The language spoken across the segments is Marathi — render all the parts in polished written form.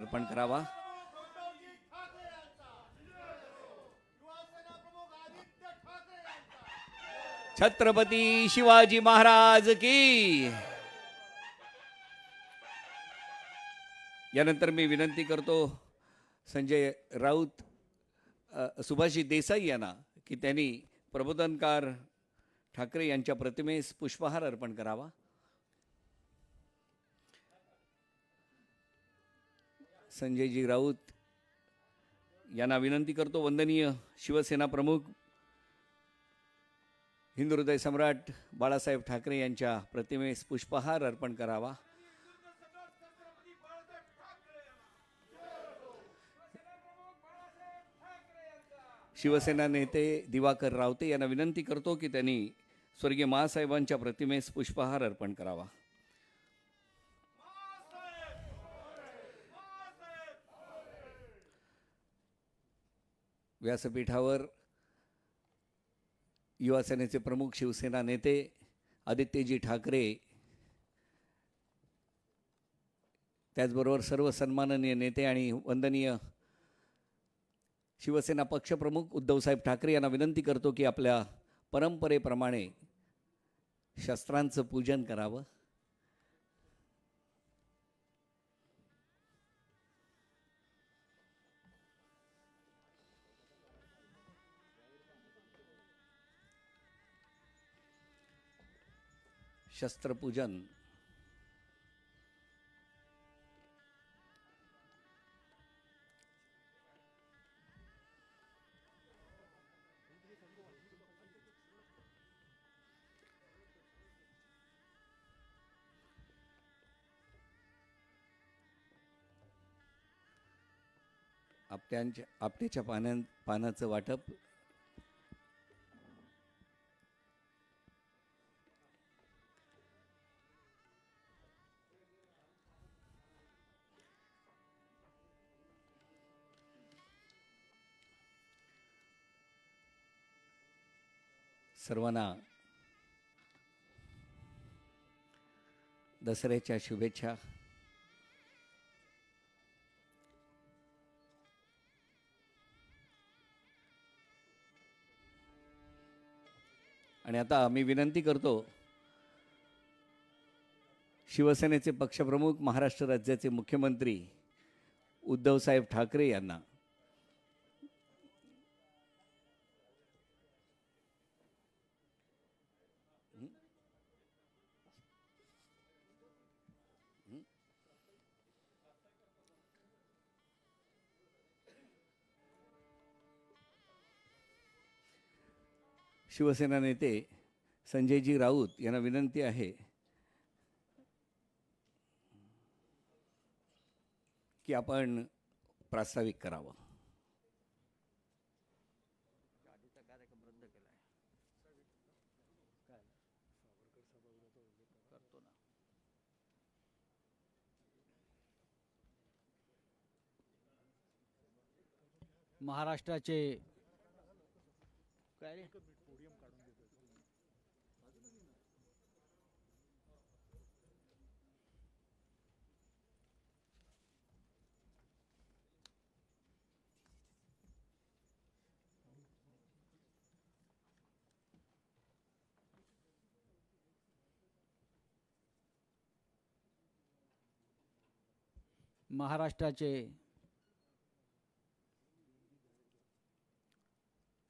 अर्पण करावा. छत्रपती शिवाजी महाराज की. यानंतर मी विनंती करतो संजय राऊत, सुभाषी देसाई यांना की त्यांनी प्रबोधनकार ठाकरे यांच्या प्रतिमेस पुष्पहार अर्पण करावा. संजयजी राऊत यांना विनंती करतो वंदनीय शिवसेना प्रमुख हिंदू हृदय सम्राट बाळासाहेब ठाकरे यांच्या प्रतिमेस पुष्पहार अर्पण करावा. शिवसेना नेते दिवाकर रावते यांना विनंती करतो की त्यांनी स्वर्गीय महासाहेबांच्या प्रतिमेस पुष्पहार अर्पण करावा. व्यासपीठावर युवा सेनेचे प्रमुख शिवसेना नेते आदित्यजी ठाकरे, त्याचबरोबर सर्व सन्माननीय नेते आणि वंदनीय शिवसेना पक्षप्रमुख उद्धवसाहेब ठाकरे यांना विनंती करतो की आपल्या परंपरेप्रमाणे शस्त्रांचं पूजन करावं. शस्त्रपूजन. आपट्याच्या पानाचं वाटप. सर्वांना दसऱ्याच्या शुभेच्छा. आणि आता मी विनंती करतो शिवसेनेचे पक्षप्रमुख महाराष्ट्र राज्याचे मुख्यमंत्री उद्धवसाहेब ठाकरे यांना शिवसेना नेते संजयजी राऊत यांना विनंती आहे की आपण प्रास्ताविक करावं. महाराष्ट्राचे काय महाराष्ट्राचे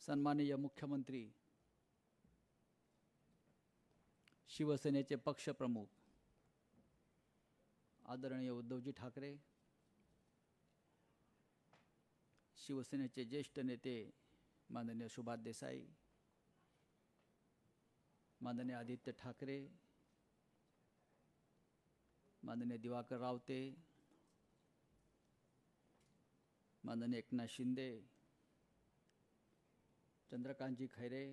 सन्माननीय मुख्यमंत्री शिवसेनेचे पक्षप्रमुख आदरणीय उद्धवजी ठाकरे, शिवसेनेचे ज्येष्ठ नेते माननीय सुभाष देसाई, माननीय आदित्य ठाकरे, माननीय दिवाकर रावते, माननीय एकनाथ शिंदे, चंद्रकांतजी खैरे,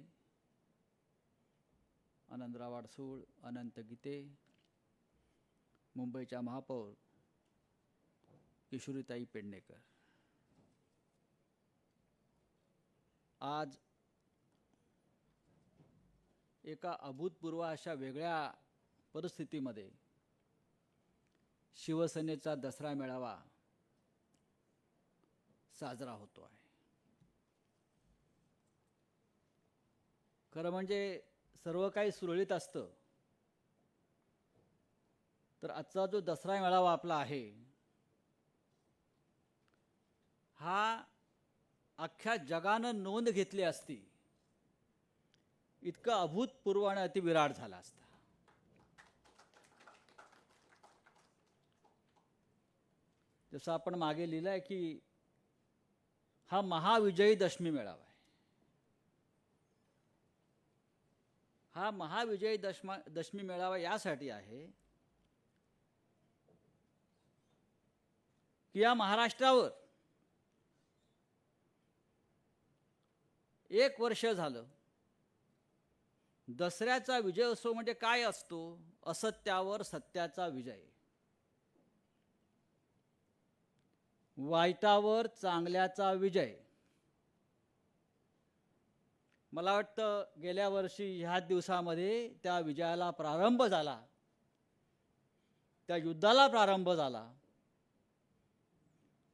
आनंदराव अडसूळ, अनंत गीते, मुंबईच्या महापौर किशोरीताई पेडणेकर, आज एका अभूतपूर्व अशा वेगळ्या परिस्थितीमध्ये शिवसेनेचा दसरा मेळावा साजरा होतो आहे. खरं म्हणजे सर्व काही सुरळीत असतं तर आजचा जो दसरा मेळावा आपला आहे हा अख्ख्या जगानं नोंद घेतली असती इतका अभूतपूर्व आणि अतिविराट झाला असता. जसं आपण मागे लिहिलं आहे की हा महाविजयी दशमी मेळावा आहे. हा महाविजयी दशमी मेळावा यासाठी आहे की या महाराष्ट्रावर 1 वर्ष झालं दसऱ्याचा विजयोत्सव म्हणजे काय असतो? असत्यावर सत्याचा विजय, वाईटावर चांगल्याचा विजय. मला वाटतं गेल्या वर्षी ह्या दिवसामध्ये त्या विजयाला प्रारंभ झाला, त्या युद्धाला प्रारंभ झाला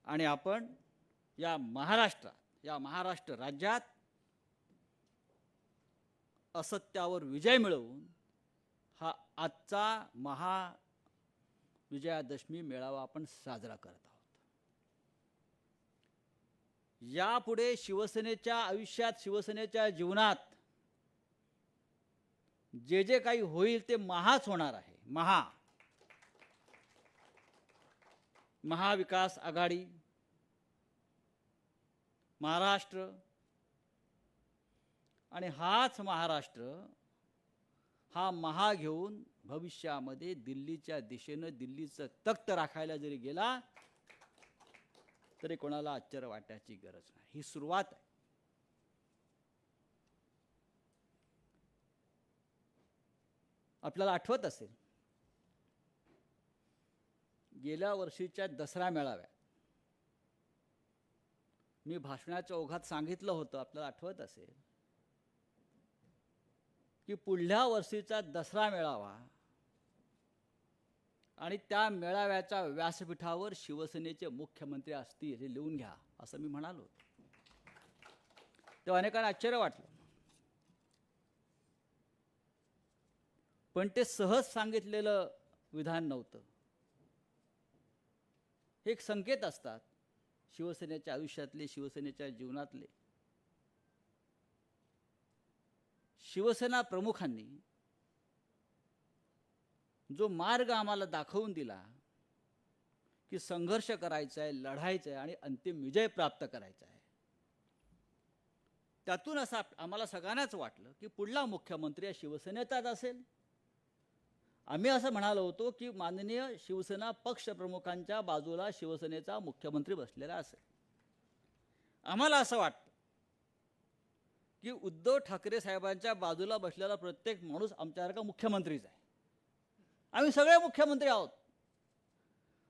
आणि आपण या महाराष्ट्र राज्यात असत्यावर विजय मिळवून हा आजचा महाविजयादशमी मेळावा आपण साजरा करत आहोत. यापुढे शिवसेनेच्या आयुष्यात, शिवसेनेच्या जीवनात जे जे काही होईल ते महाच होणार आहे. महाविकास आघाडी, महाराष्ट्र आणि हाच महाराष्ट्र हा महा घेऊन भविष्यामध्ये दिल्लीच्या दिशेनं दिल्लीचं तख्त राखायला जरी गेला तरी कोणाला आश्चर्य वाटायची गरज नाही. ही सुरुवात आहे. आपल्याला आठवत असेल गेल्या वर्षीच्या दसरा मेळाव्यात मी भाषणाच्या ओघात सांगितलं होतं, आपल्याला आठवत असेल की पुढल्या वर्षीचा दसरा मेळावा आणि त्या मेळाव्याच्या व्यासपीठावर शिवसेनेचे मुख्यमंत्री असतील हे लिहून घ्या असं मी म्हणालो होतो. तेव्हा अनेकांना आश्चर्य वाटलं, पण ते सहज सांगितलेलं विधान नव्हतं. हे एक संकेत असतात शिवसेनेच्या आयुष्यातले, शिवसेनेच्या जीवनातले. शिवसेना प्रमुखांनी जो मार्ग आम्हाला दाखवून दिला की संघर्ष करायचा आहे, लढायचं आहे आणि अंतिम विजय प्राप्त करायचा आहे, त्यातून असं आम्हाला सगळ्यांनाच वाटलं की पुढला मुख्यमंत्री या शिवसेनेचाच असेल. आम्ही असं म्हणालो होतो की माननीय शिवसेना पक्षप्रमुखांच्या बाजूला शिवसेनेचा मुख्यमंत्री बसलेला असेल. आम्हाला असं वाटतं की उद्धव ठाकरे साहेबांच्या बाजूला बसलेला प्रत्येक माणूस आमच्यासारखा मुख्यमंत्रीच आहे. आम्ही सगळे मुख्यमंत्री आहोत.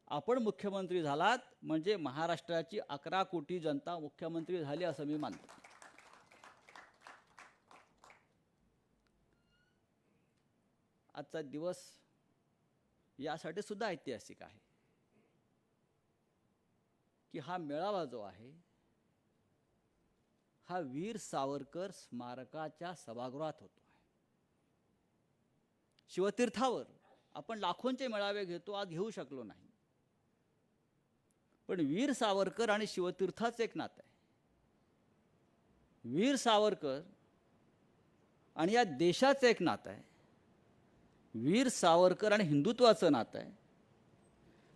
आपण मुख्यमंत्री झालात म्हणजे महाराष्ट्राची 11 कोटी जनता मुख्यमंत्री झाली असं मी मानतो. आजचा दिवस यासाठी सुद्धा ऐतिहासिक आहे की हा मेळावा जो आहे हा वीर सावरकर स्मारकाच्या सभागृहात होतो आहे. शिवतीर्थावर आपण लाखोंचे मेळावे घेतो, आज घेऊ शकलो नाही, पण वीर सावरकर आणि शिवतीर्थाचं एक नातं आहे. वीर सावरकर आणि या देशाचं एक नातं आहे. वीर सावरकर आणि हिंदुत्वाचं नातं आहे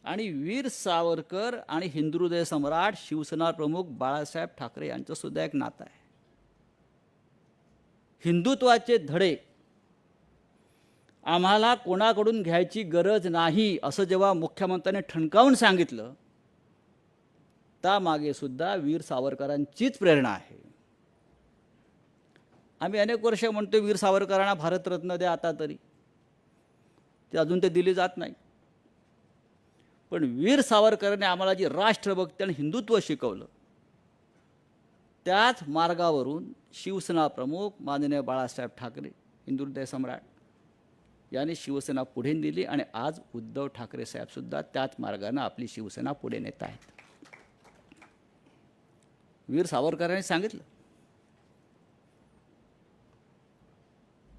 आणि वीर सावरकर आणि हिंदुहृदय सम्राट शिवसेना प्रमुख बाळासाहेब ठाकरे यांचं सुद्धा एक नातं आहे. हिंदुत्वाचे धडे आम्हाला कोणाकडून घ्यायची गरज नाही असं जेव्हा मुख्यमंत्र्यांनी ठणकावून सांगितलं, त्यामागे सुद्धा वीर सावरकरांचीच प्रेरणा आहे. आम्ही अनेक वर्ष म्हणतो वीर सावरकरांना भारतरत्न द्या, आता तरी ते अजून ते दिली जात नाही. पण वीर सावरकरांनी आम्हाला जी राष्ट्रभक्ती आणि हिंदुत्व शिकवलं, त्याच मार्गावरून शिवसेना प्रमुख माननीय बाळासाहेब ठाकरे हिंदुहृदय सम्राट यांनी शिवसेना पुढे नेली आणि आज उद्धव ठाकरे साहेबसुद्धा त्याच मार्गाने आपली शिवसेना पुढे नेत आहेत. वीर सावरकरांनी सांगितलं,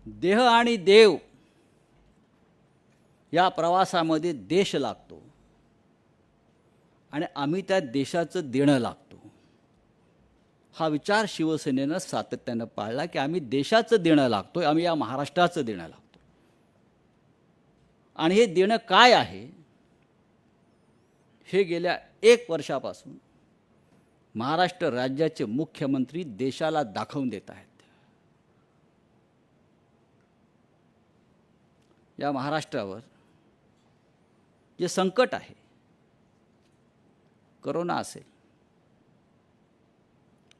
देह आणि देव या प्रवासामध्ये देश लागतो आणि आम्ही त्या देशाचं देणं लागतो. हा विचार शिवसेनेनं सातत्यानं पाळला की आम्ही देशाचं देणं लागतोय, आम्ही या महाराष्ट्राचं देणं लागतो. आणि हे देणं काय आहे हे गेल्या 1 वर्षापासून महाराष्ट्र राज्याचे मुख्यमंत्री देशाला दाखवून देत आहेत. या महाराष्ट्रावर जे संकट आहे, करोना असेल,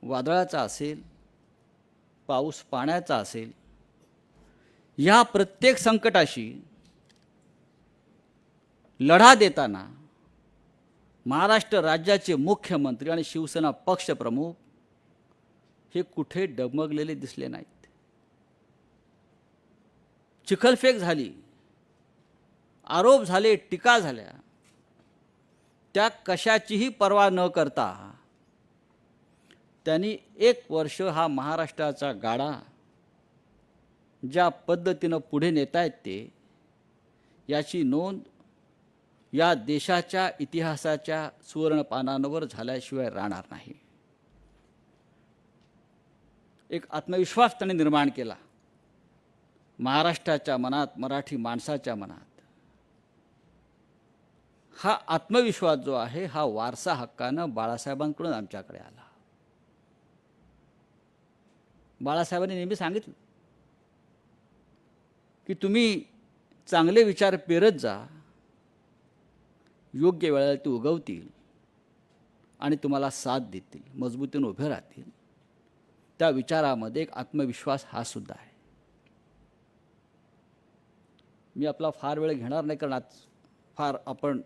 वादळाचा असेल, पाऊस पाण्याचा असेल, या प्रत्येक संकटाशी लढा देताना महाराष्ट्र राज्याचे मुख्यमंत्री आणि शिवसेना पक्षप्रमुख हे कुठे डगमगलेले दिसले नाहीत. चिखलफेक झाली, आरोप झाले, टीका झाल्या, त्या कशाचीही पर्वा न करता त्यांनी 1 वर्ष हा महाराष्ट्राचा गाडा ज्या पद्धतीनं पुढे नेतायत ते, याची नोंद या देशाच्या इतिहासाच्या सुवर्णपानांवर झाल्याशिवाय राहणार नाही. एक आत्मविश्वास त्याने निर्माण केला महाराष्ट्राच्या मनात, मराठी माणसाच्या मनात. हा आत्मविश्वास जो आहे हा वारसा हक्कानं बाळासाहेबांकडून आमच्याकडे आला. बाळासाहेबांनी नेहमी सांगितलं की तुम्ही चांगले विचार पेरत जा, योग्य वेळेला ते उगवतील आणि तुम्हाला साथ देतील, मजबूतीने उभे राहतील. त्या विचारामध्ये एक आत्मविश्वास हा सुद्धा आहे. मी आपला फार वेळ घेणार नाही, कारण आज फार आपण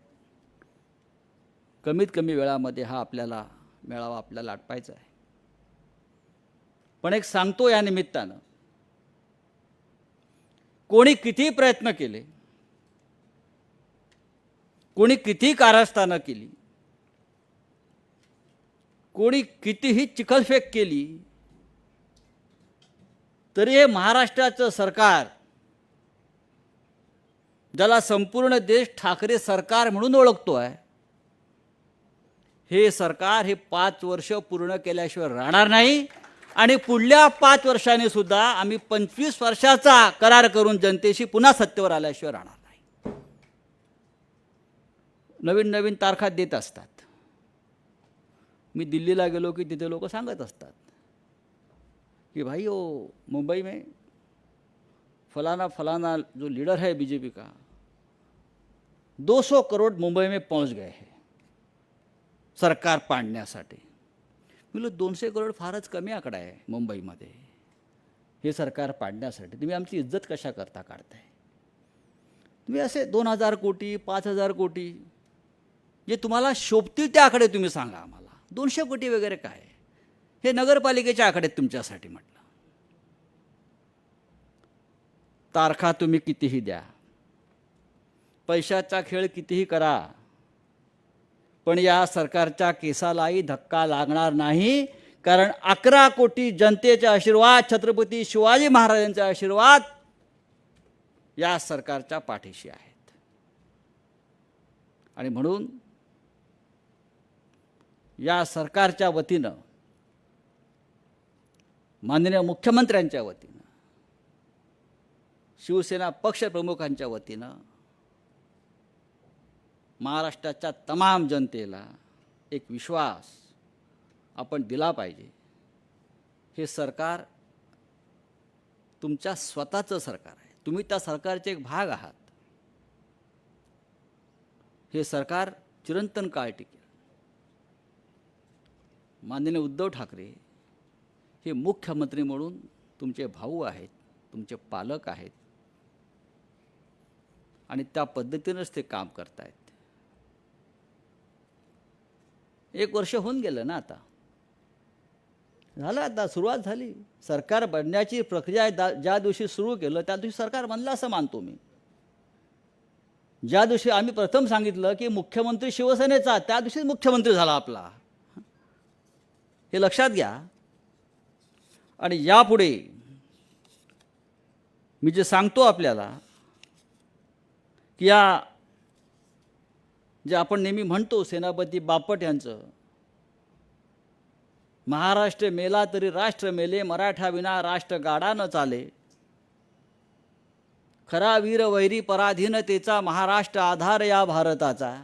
कमीत कमी वेळामध्ये हा आपल्याला मेळावा आपल्याला आटपायचा आहे. पण एक सांगतो या निमित्तानं, कोणी किती प्रयत्न केले, कोणी किती कारस्थानं केली, कोणी कितीही चिखलफेक केली, तरी हे महाराष्ट्राचं सरकार, ज्याला संपूर्ण देश ठाकरे सरकार म्हणून ओळखतो आहे, हे सरकार हे 5 वर्ष पूर्ण केल्याशिवाय राहणार नाही. आणि पुढल्या 5 वर्षांनी सुद्धा आम्ही 25 वर्षाचा करार करून जनतेशी पुन्हा सत्तेवर आल्याशिवाय राहणार नाही. नवीन नवीन तारखा देत असतात. मी दिल्लीला गेलो की तिथे लोक सांगत असतात कि भाई वो मुंबई में फलाना फलाना जो लीडर है बीजेपी का 200 करोड़ मुंबई में पहुंच गए हैं सरकार पाडण्यासाठी. म्हणलं 200 करोड फारच कमी आकडा आहे मुंबईमध्ये हे सरकार पाडण्यासाठी. तुम्ही आमची इज्जत कशा करता काढताय? तुम्ही असे 2000 कोटी 5000 कोटी जे तुम्हाला शोभतील त्या आकडे तुम्ही सांगा आम्हाला. 200 कोटी वगैरे काय, हे नगरपालिकेच्या आकडे तुमच्यासाठी म्हटलं. तारखा तुम्ही कितीही द्या, पैशाचा खेळ कितीही करा, पण या सरकारच्या केसालाही धक्का लागणार नाही. कारण 11 कोटी जनतेचे आशीर्वाद, छत्रपती शिवाजी महाराजांचे आशीर्वाद या सरकारच्या पाठीशी आहेत. आणि म्हणून या सरकारच्या वतीनं, माननीय मुख्यमंत्र्यांच्या वतीनं, शिवसेना पक्षप्रमुखांच्या वतीनं महाराष्ट्राच्या तमाम जनतेला एक विश्वास आपण दिला पाहिजे. हे सरकार तुमच्या स्वतःचं सरकार आहे, तुम्ही त्या सरकारचे एक भाग आहात. हे सरकार चिरंतन काळ टिकेल. माननीय उद्धव ठाकरे हे मुख्यमंत्री म्हणून तुमचे भाऊ आहेत, तुमचे पालक आहेत आणि त्या पद्धतीनेच ते काम करतायत. 1 वर्ष होऊन गेलं ना, आता झालं, आता सुरुवात झाली. सरकार बनण्याची प्रक्रिया ज्या दिवशी सुरू केलं त्या दिवशी सरकार बनलं असं मानतो मी. ज्या दिवशी आम्ही प्रथम सांगितलं की मुख्यमंत्री शिवसेनेचा, त्या दिवशी मुख्यमंत्री झाला आपला. हे लक्षात घ्या. आणि यापुढे मी जे सांगतो आपल्याला की या जे आपण नेहमी म्हणतो सेनापती बापट यांचं, महाराष्ट्र मेला तरी राष्ट्र मेले, मराठा विना राष्ट्र गाडा न चाले, खरा वीर वैरी पराधीनतेचा, महाराष्ट्र आधार या भारताचा.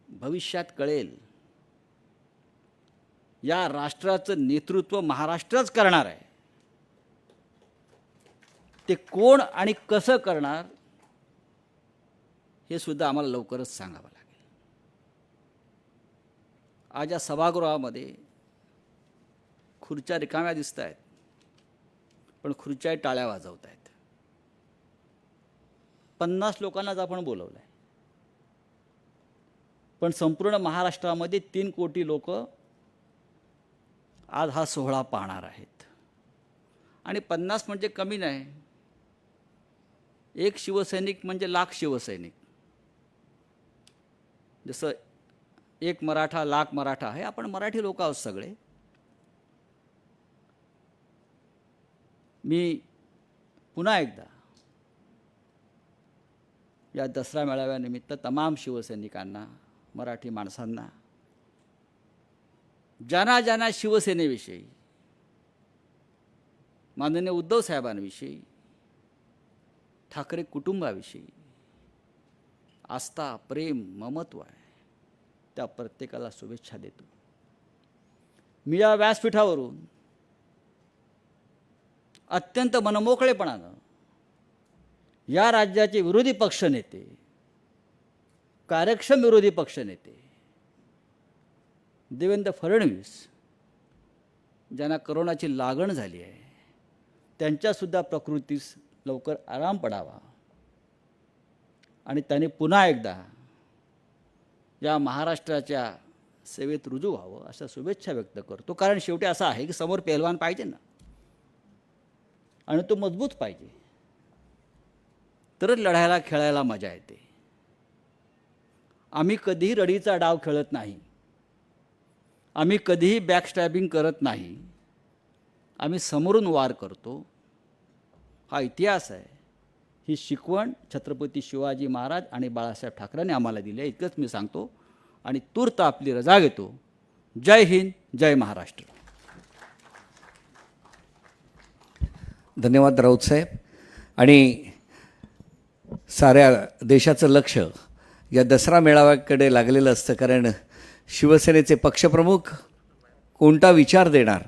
भविष्यात कळेल या राष्ट्राचं नेतृत्व महाराष्ट्रच करणार आहे. ते कोण आणि कसं करणार हे सुद्धा आम्हाला लवकरच सांगावं लागेल. आज या सभागृहामध्ये खुर्च्या रिकाम्या दिसत आहेत, पण खुर्च्या टाळ्या वाजवत आहेत. 50 लोकांनाच आपण बोलवलं आहे, पण संपूर्ण महाराष्ट्रामध्ये 3 कोटी लोक आज हा सोहळा पाहणार आहेत. आणि 50 म्हणजे कमी नाही. एक शिवसैनिक म्हणजे लाख शिवसैनिक. जसं एक मराठा लाख मराठा आहे, आपण मराठी लोक आहोत सगळे. मी पुन्हा एकदा या दसरा मेळाव्यानिमित्त तमाम शिवसैनिकांना, मराठी माणसांना, ज्यांना ज्यांना शिवसेनेविषयी, माननीय उद्धव साहेबांविषयी, ठाकरे कुटुंबाविषयी आस्था, प्रेम, ममत्व आहे, त्या प्रत्येकाला शुभेच्छा देतो. मी या व्यासपीठावरून अत्यंत मनमोकळेपणानं या राज्याचे विरोधी पक्षनेते, कार्यक्षम विरोधी पक्षनेते देवेंद्र फडणवीस, ज्यांना करोनाची लागण झाली आहे, त्यांच्यासुद्धा प्रकृतीस लवकर आराम पडावा आणि त्यांनी पुन्हा एकदा या महाराष्ट्राच्या सेवेत रुजू व्हावं अशा शुभेच्छा व्यक्त करतो. कारण शेवटी असं आहे की समोर पेहलवान पाहिजे ना, आणि तो मजबूत पाहिजे, तरच लढायला खेळायला मजा येते. आम्ही कधीही रडीचा डाव खेळत नाही, आम्ही कधीही बॅकस्टॅबिंग करत नाही, आम्ही समोरून वार करतो. हा इतिहास आहे. ही शिकवण छत्रपती शिवाजी महाराज आणि बाळासाहेब ठाकरेंनी आम्हाला दिली आहे. इतकंच मी सांगतो आणि तूर्त आपली रजा घेतो. जय हिंद, जय महाराष्ट्र. धन्यवाद राऊत साहेब. आणि साऱ्या देशाचं लक्ष या दसरा मेळाव्याकडे लागलेलं असतं, कारण शिवसेनेचे पक्षप्रमुख कोणता विचार देणार,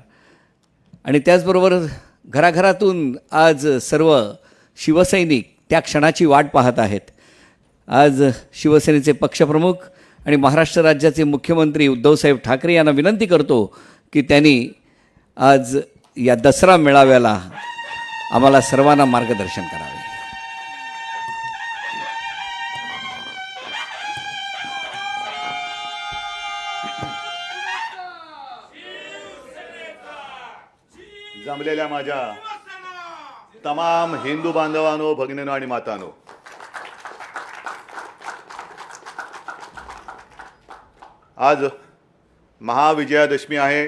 आणि त्याचबरोबर घराघरातून आज सर्व शिवसैनिक त्या क्षणाची वाट पाहत आहेत. आज शिवसेनेचे पक्षप्रमुख आणि महाराष्ट्र राज्याचे मुख्यमंत्री उद्धवसाहेब ठाकरे यांना विनंती करतो की त्यांनी आज या दसरा मेळाव्याला आम्हाला सर्वांना मार्गदर्शन करावे. जमलेल्या माझ्या तमाम हिंदू बांधवांनो, भगिनीनो आणि मातांनो, आज महाविजयादशमी आहे.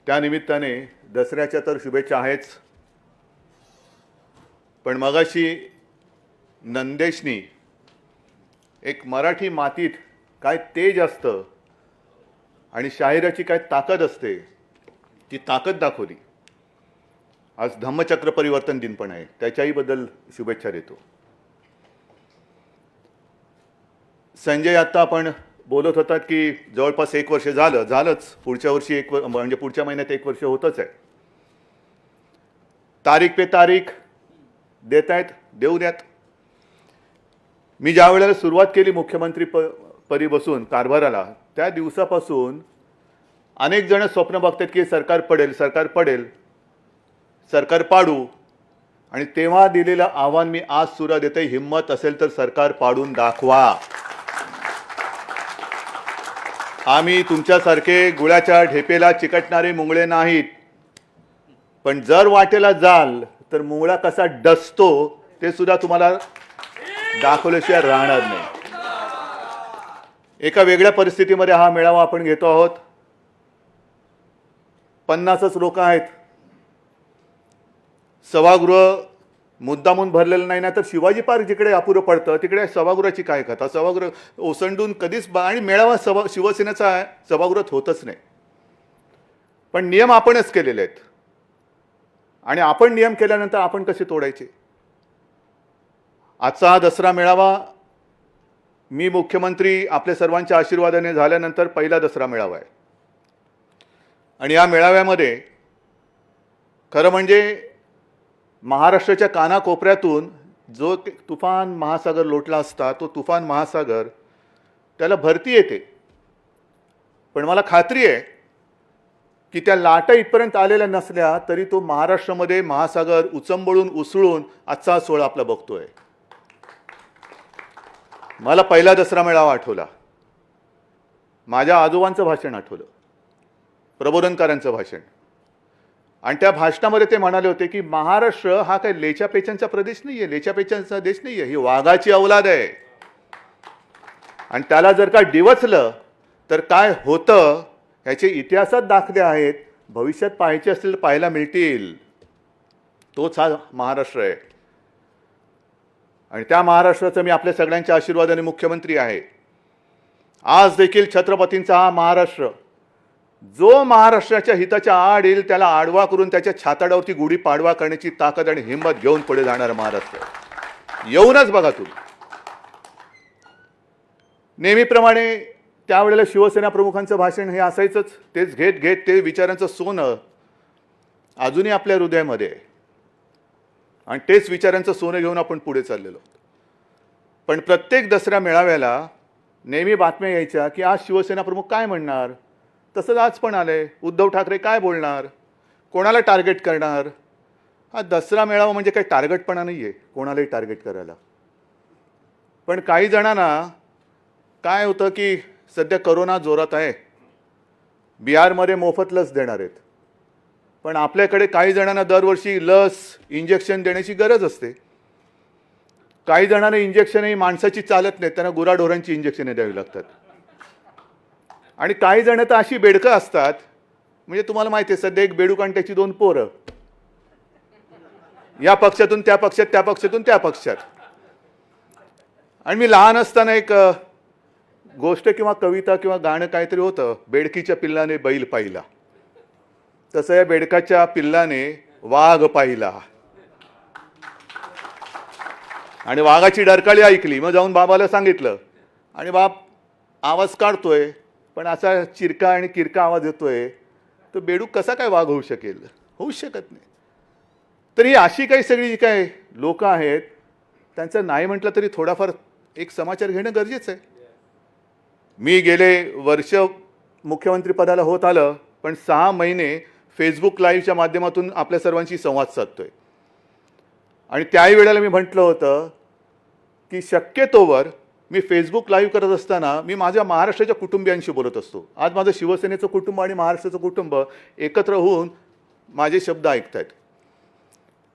त्यानिमित्ताने दसऱ्याच्या तर शुभेच्छा आहेच, पण मगाशी नंदेशनी एक मराठी मातीत काय तेज असतं आणि शाहिराची काय ताकद असते ती ताकद दाखवली. आज धम्मचक्र परिवर्तन दिन पण आहे, त्याच्याही बद्दल शुभेच्छा देतो. संजय, आत्ता आपण बोलत होतात की जवळपास 1 वर्ष झालंच. पुढच्या वर्षी म्हणजे पुढच्या महिन्यात 1 वर्ष होतच आहे. तारीख पे तारीख देत आहेत, देऊ द्यात. मी ज्या वेळेला सुरुवात केली मुख्यमंत्री पदी बसून कारभाराला, त्या दिवसापासून अनेक जण स्वप्न बघतात की सरकार पडेल, सरकार पडेल, सरकार पाडू. आणि तेव्हा दिलेलं आव्हान मी आज सुद्धा देते, हिम्मत असेल तर सरकार पाडून दाखवा. आम्ही तुमच्यासारखे गुळाच्या ढेपेला चिकटणारे मुंगळे नाहीत, पण जर वाटेला जाल तर मुंगळा कसा डसतो ते सुद्धा तुम्हाला दाखवल्याशिवाय राहणार नाही. एका वेगळ्या परिस्थितीमध्ये हा मेळावा आपण घेतो आहोत. 50च लोक आहेत. सभागृह मुद्दामून भरलेलं नाही ना, तर शिवाजी पार्क जिकडे अपुरं पडतं तिकडे सभागृहाची काय कथा. सभागृह ओसंडून कधीच आणि मेळावा शिवसेनेचा सभागृहात होतच नाही. पण नियम आपणच केलेले आहेत आणि आपण नियम केल्यानंतर आपण कसे तोडायचे. आजचा हा दसरा मेळावा मी मुख्यमंत्री आपल्या सर्वांच्या आशीर्वादाने झाल्यानंतर पहिला दसरा मेळावा आहे. आणि या मेळाव्यामध्ये खरं म्हणजे महाराष्ट्राच्या कानाकोपऱ्यातून जो तुफान महासागर लोटला असता तो तुफान महासागर त्याला भरती येते. पण मला खात्री आहे की त्या लाटा इथपर्यंत आलेल्या नसल्या तरी तो महाराष्ट्रामध्ये महासागर उचंबळून उसळून आजचा हा सोहळा आपला बघतोय. मला पहिला दसरा मेळावा आठवला. माझ्या आजोबांचं भाषण आठवलं, प्रबोधनकारांचं भाषण. आणि त्या भाषणामध्ये ते म्हणाले होते की महाराष्ट्र हा काही लेच्यापेचांचा प्रदेश नाही आहे, लेच्यापेचांचा देश नाही आहे, ही वाघाची अवलाद आहे. आणि त्याला जर का डिवचलं तर काय होतं ह्याचे इतिहासात दाखले आहेत. भविष्यात पाहायचे असतील तर पाहायला मिळतील. तोच हा महाराष्ट्र आहे. आणि त्या महाराष्ट्राचा मी आपल्या सगळ्यांच्या आशीर्वादाने मुख्यमंत्री आहे. आज देखील छत्रपतींचा हा महाराष्ट्र जो महाराष्ट्राच्या हिताच्या आड येईल त्याला आडवा करून त्याच्या छाताडावरती गुढी पाडवा करण्याची ताकद आणि हिंमत घेऊन पुढे जाणारा महाराष्ट्र. येऊनच बघा तुम्ही. नेहमीप्रमाणे त्यावेळेला शिवसेना प्रमुखांचं भाषण हे असायचंच. तेच घेत घेत ते विचारांचं सोनं अजूनही आपल्या हृदयामध्ये आहे आणि तेच विचारांचं सोनं घेऊन आपण पुढे चाललेलो. पण प्रत्येक दसऱ्या मेळाव्याला नेहमी बातम्या यायच्या की आज शिवसेना प्रमुख काय म्हणणार. तसंच आज पण आलंय. उद्धव ठाकरे काय बोलणार, कोणाला टार्गेट करणार. हा दसरा मेळावा म्हणजे काही टार्गेटपणा नाही आहे कोणालाही टार्गेट करायला. पण काही जणांना काय होतं की सध्या करोना जोरात आहे, बिहारमध्ये मोफत लस देणार आहेत. पण आपल्याकडे काही जणांना दरवर्षी लस इंजेक्शन देण्याची गरज असते. काही जणांना इंजेक्शनही माणसाची चालत नाहीत, त्यांना गुराढोरांची इंजेक्शने द्यावी लागतात. आणि काही जण तर अशी बेडकं असतात, म्हणजे तुम्हाला माहिती आहे सध्या एक बेडूक आणि त्याची 2 पोरं, या पक्षातून त्या पक्षात, त्या पक्षातून त्या पक्षात. आणि मी लहान असताना एक गोष्ट किंवा कविता किंवा गाणं काहीतरी होतं, बेडकीच्या पिल्लाने बैल पाहिला. तसं या बेडकाच्या पिल्लाने वाघ पाहिला आणि वाघाची डरकाळी ऐकली. मग जाऊन बाबाला सांगितलं आणि बाप आवाज काढतोय पण असा चिरका आणि किरका आवाज येतोय, तो बेडूक कसा काय वाघ होऊ शकेल. होऊच शकत नाही. तर ही अशी काही सगळी जी काय लोक आहेत त्यांचं नाही म्हटलं तरी थोडाफार एक समाचार घेणं गरजेचं आहे. मी गेले वर्ष मुख्यमंत्रीपदाला होत आलं पण 6 महिने फेसबुक लाईव्हच्या माध्यमातून आपल्या सर्वांशी संवाद साधतोय. आणि त्याही वेळेला मी म्हटलं होतं की शक्यतोवर मी फेसबुक लाईव्ह करत असताना मी माझ्या महाराष्ट्राच्या कुटुंबियांशी बोलत असतो. आज माझं शिवसेनेचं कुटुंब आणि महाराष्ट्राचं कुटुंब एकत्र होऊन माझे शब्द ऐकतायत.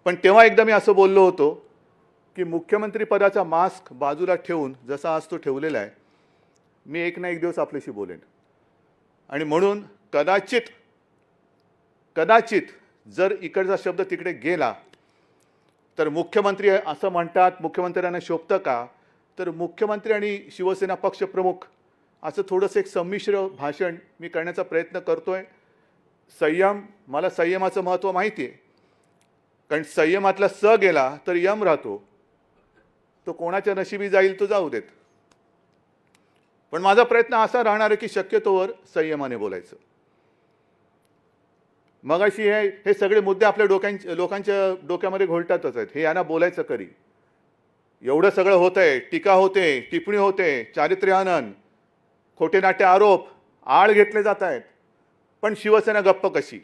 पण तेव्हा एकदा मी असं बोललो होतो की मुख्यमंत्रीपदाचा मास्क बाजूला ठेवून जसा आज तो ठेवलेला आहे, मी एक ना एक दिवस आपल्याशी बोलेन. आणि म्हणून कदाचित जर इकडचा शब्द तिकडे गेला तर मुख्यमंत्री असं म्हणतात, मुख्यमंत्र्यांना शोभतं का, तर मुख्यमंत्री आणि शिवसेना पक्षप्रमुख असं थोडंसं एक संमिश्र भाषण मी करण्याचा प्रयत्न करतोय. संयम, मला संयमाचं महत्त्व माहिती आहे, कारण संयमातला स गेला तर यम राहतो. तो कोणाच्या नशिबी जाईल तो जाऊ देत. पण माझा प्रयत्न असा राहणार आहे की शक्यतोवर संयमाने बोलायचं. मगाशी हे सगळे मुद्दे आपल्या लोकांच्या डोक्यामध्ये घोळतातच आहेत. हे यांना बोलायचं करी. एवढं सगळं होतंय, टीका होते, टिप्पणी होते, चारित्र्यहनन, खोटे नाटे आरोप, आळ घेतले जात आहेत. पण शिवसेना गप्प कशी.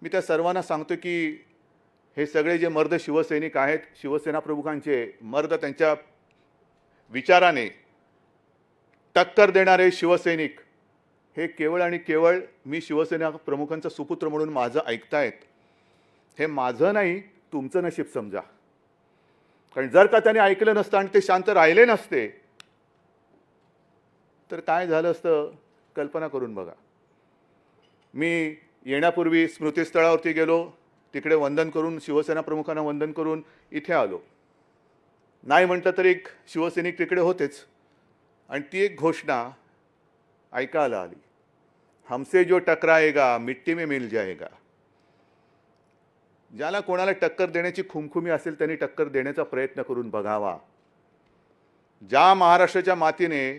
मी त्या सर्वांना सांगतो की हे सगळे जे मर्द शिवसैनिक आहेत, शिवसेना प्रमुखांचे मर्द, त्यांच्या विचाराने टक्कर देणारे शिवसैनिक हे केवळ आणि केवळ मी शिवसेना प्रमुखांचा सुपुत्र म्हणून माझं ऐकतायत. हे माझं नाही, तुमचं नशीब समजा. कारण जर का त्याने ऐकलं नसतं आणि ते शांत राहिले नसते तर काय झालं असतं कल्पना करून बघा. मी येण्यापूर्वी स्मृतिस्थळावरती गेलो, तिकडे वंदन करून, शिवसेना प्रमुखांना वंदन करून इथे आलो. नाही म्हटलं तर एक शिवसैनिक तिकडे होतेच, आणि ती एक घोषणा ऐकायला आली, हमसे जो टकराएगा मिट्टी में मिल जाएगा. ज्याला कोणाला टक्कर देण्याची खुमखुमी असेल त्यांनी टक्कर देण्याचा प्रयत्न करून बघावा. ज्या महाराष्ट्राच्या मातीने